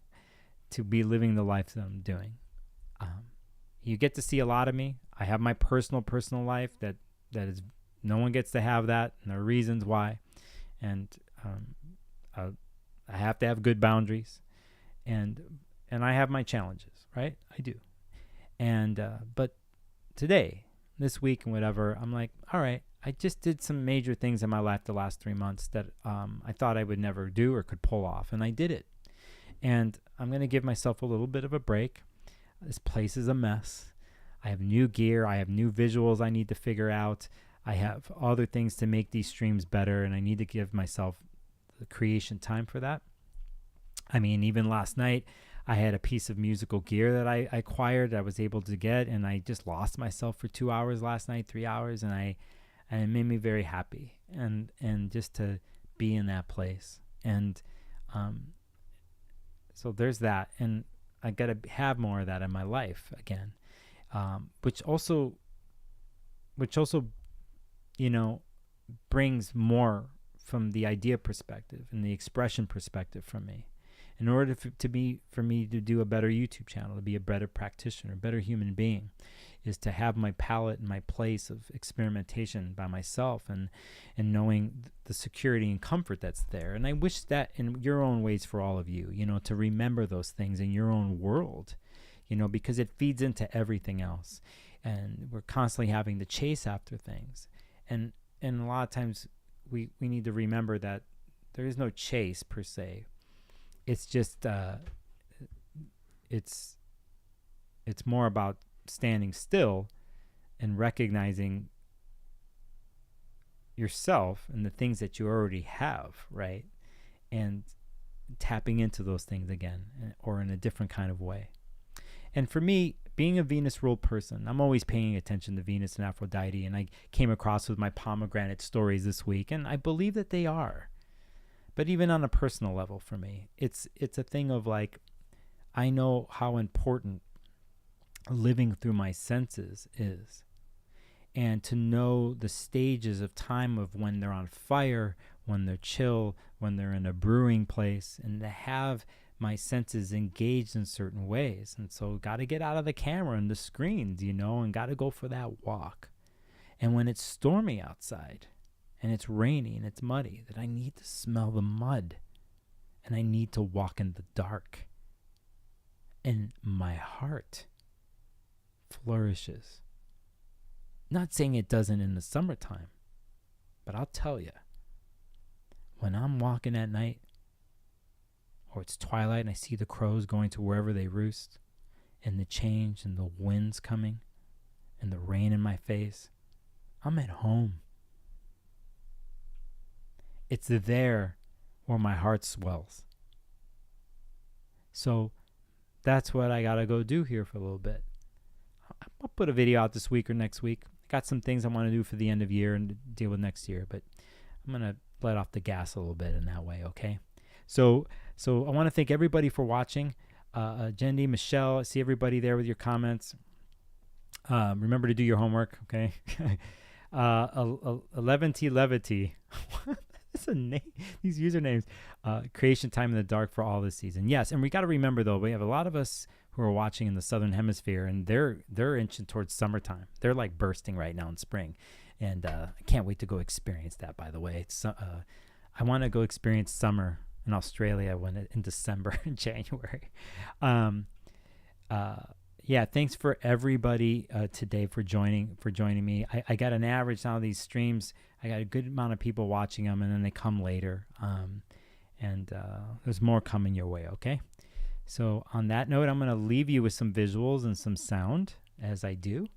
to be living the life that I'm doing. You get to see a lot of me. I have my personal life that is, no one gets to have that, and there are reasons why. And I have to have good boundaries, and I have my challenges, right? I do. And but today, this week, and whatever, I'm like, all right, I just did some major things in my life the last 3 months that I thought I would never do or could pull off, and I did it. And I'm going to give myself a little bit of a break. This place is a mess. I have new gear. I have new visuals I need to figure out. I have other things to make these streams better, and I need to give myself the creation time for that. I mean, even last night, I had a piece of musical gear that I acquired that I was able to get, and I just lost myself for 2 hours last night, 3 hours, and it made me very happy, and just to be in that place. And so there's that, and I got to have more of that in my life again, which also, brings more from the idea perspective and the expression perspective from me. In order for me to do a better YouTube channel, to be a better practitioner, a better human being, is to have my palette and my place of experimentation by myself, and knowing the security and comfort that's there. And I wish that in your own ways for all of you, to remember those things in your own world, because it feeds into everything else. And we're constantly having to chase after things. And a lot of times we need to remember that there is no chase per se. It's just, it's more about standing still and recognizing yourself and the things that you already have, right? And tapping into those things again, or in a different kind of way. And for me, being a Venus-ruled person, I'm always paying attention to Venus and Aphrodite, and I came across with my pomegranate stories this week, and I believe that they are. But even on a personal level for me, it's a thing of like, I know how important living through my senses is. And to know the stages of time of when they're on fire, when they're chill, when they're in a brewing place, and to have my senses engaged in certain ways. And so got to get out of the camera and the screens, and got to go for that walk. And when it's stormy outside, and it's rainy and it's muddy, that I need to smell the mud, and I need to walk in the dark. And my heart flourishes Not saying it doesn't in the summertime, but I'll tell you, when I'm walking at night, or it's twilight and I see the crows going to wherever they roost, and the change and the winds coming, and the rain in my face, I'm at home. It's there where my heart swells. So that's what I gotta go do here for a little bit. I'll put a video out this week or next week. Got some things I want to do for the end of year and deal with next year, but I'm gonna let off the gas a little bit in that way, okay? So I want to thank everybody for watching. Jendi, Michelle, I see everybody there with your comments. Remember to do your homework, okay? 11T Levity. That's a name. These usernames. Creation Time in the Dark for all this season. Yes, and we got to remember, though, we have a lot of us who are watching in the Southern Hemisphere, and they're inching towards summertime. They're like bursting right now in spring. And I can't wait to go experience that, by the way. It's, I want to go experience summer in Australia in December and January. Yeah, thanks for everybody today for joining me. I got an average now of these streams. I got a good amount of people watching them, and then they come later. And there's more coming your way, okay? So on that note, I'm going to leave you with some visuals and some sound as I do.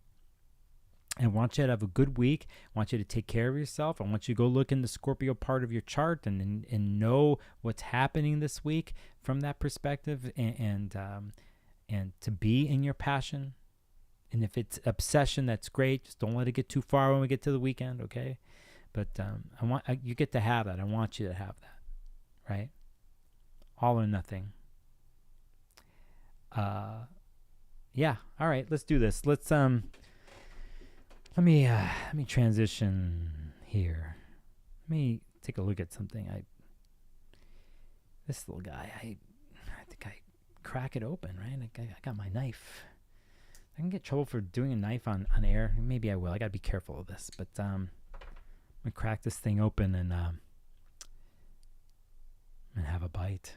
I want you to have a good week. I want you to take care of yourself. I want you to go look in the Scorpio part of your chart and know what's happening this week from that perspective, and to be in your passion. And if it's obsession, that's great. Just don't let it get too far when we get to the weekend, okay? But you get to have that. I want you to have that, right? All or nothing. Yeah. All right. Let's do this. Let's let me transition here. Let me take a look at something. This little guy. I think I crack it open, right? I got my knife. I can get trouble for doing a knife on air. Maybe I will. I got to be careful of this. But I'm going to crack this thing open and have a bite.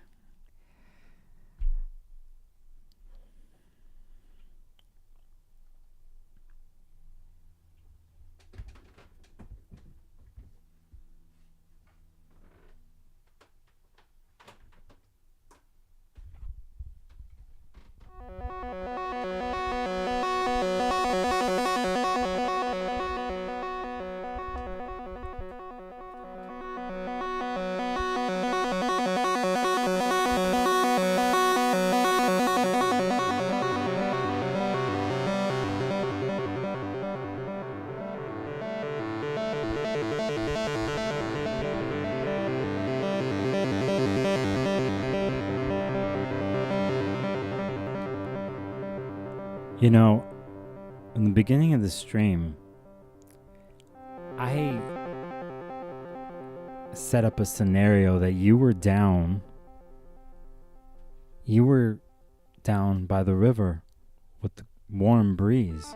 You know, in the beginning of the stream, I set up a scenario that you were down by the river with the warm breeze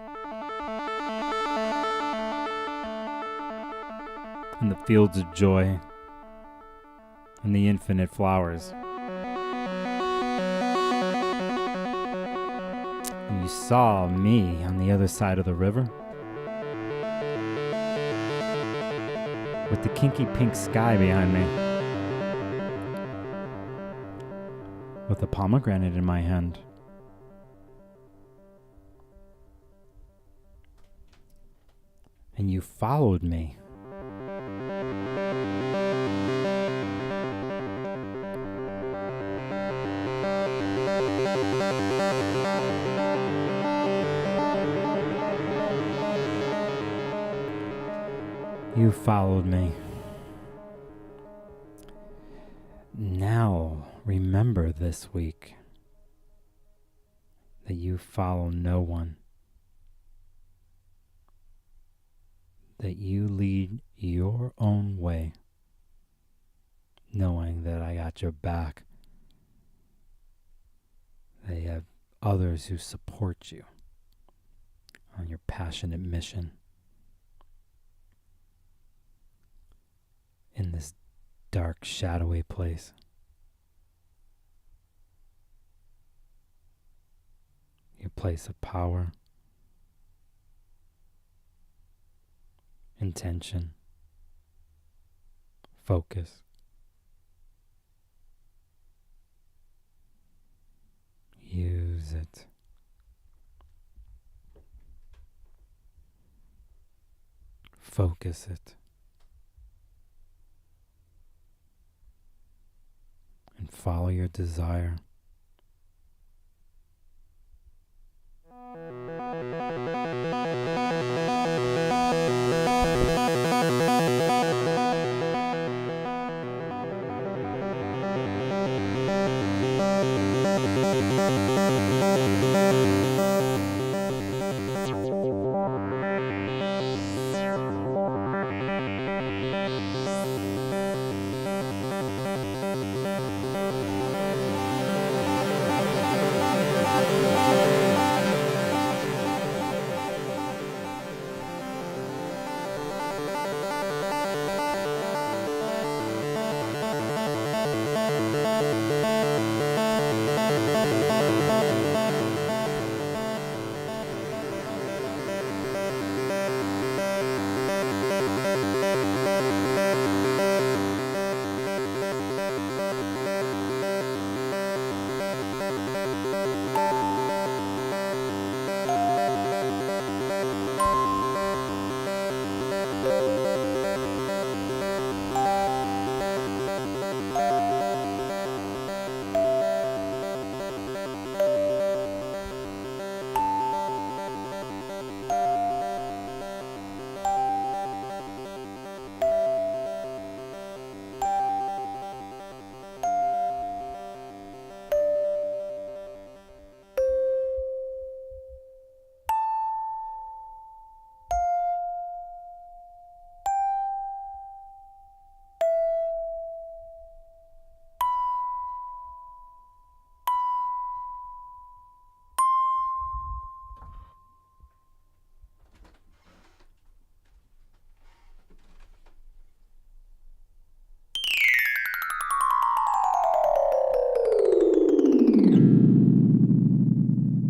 and the fields of joy and the infinite flowers. You saw me on the other side of the river with the kinky pink sky behind me, with a pomegranate in my hand. And you followed me. You followed me. Now remember this week that you follow no one, that you lead your own way, knowing that I got your back. They have others who support you on your passionate mission. In this dark, shadowy place. Your place of power. intention, focus. Use it. Focus it. And follow your desire.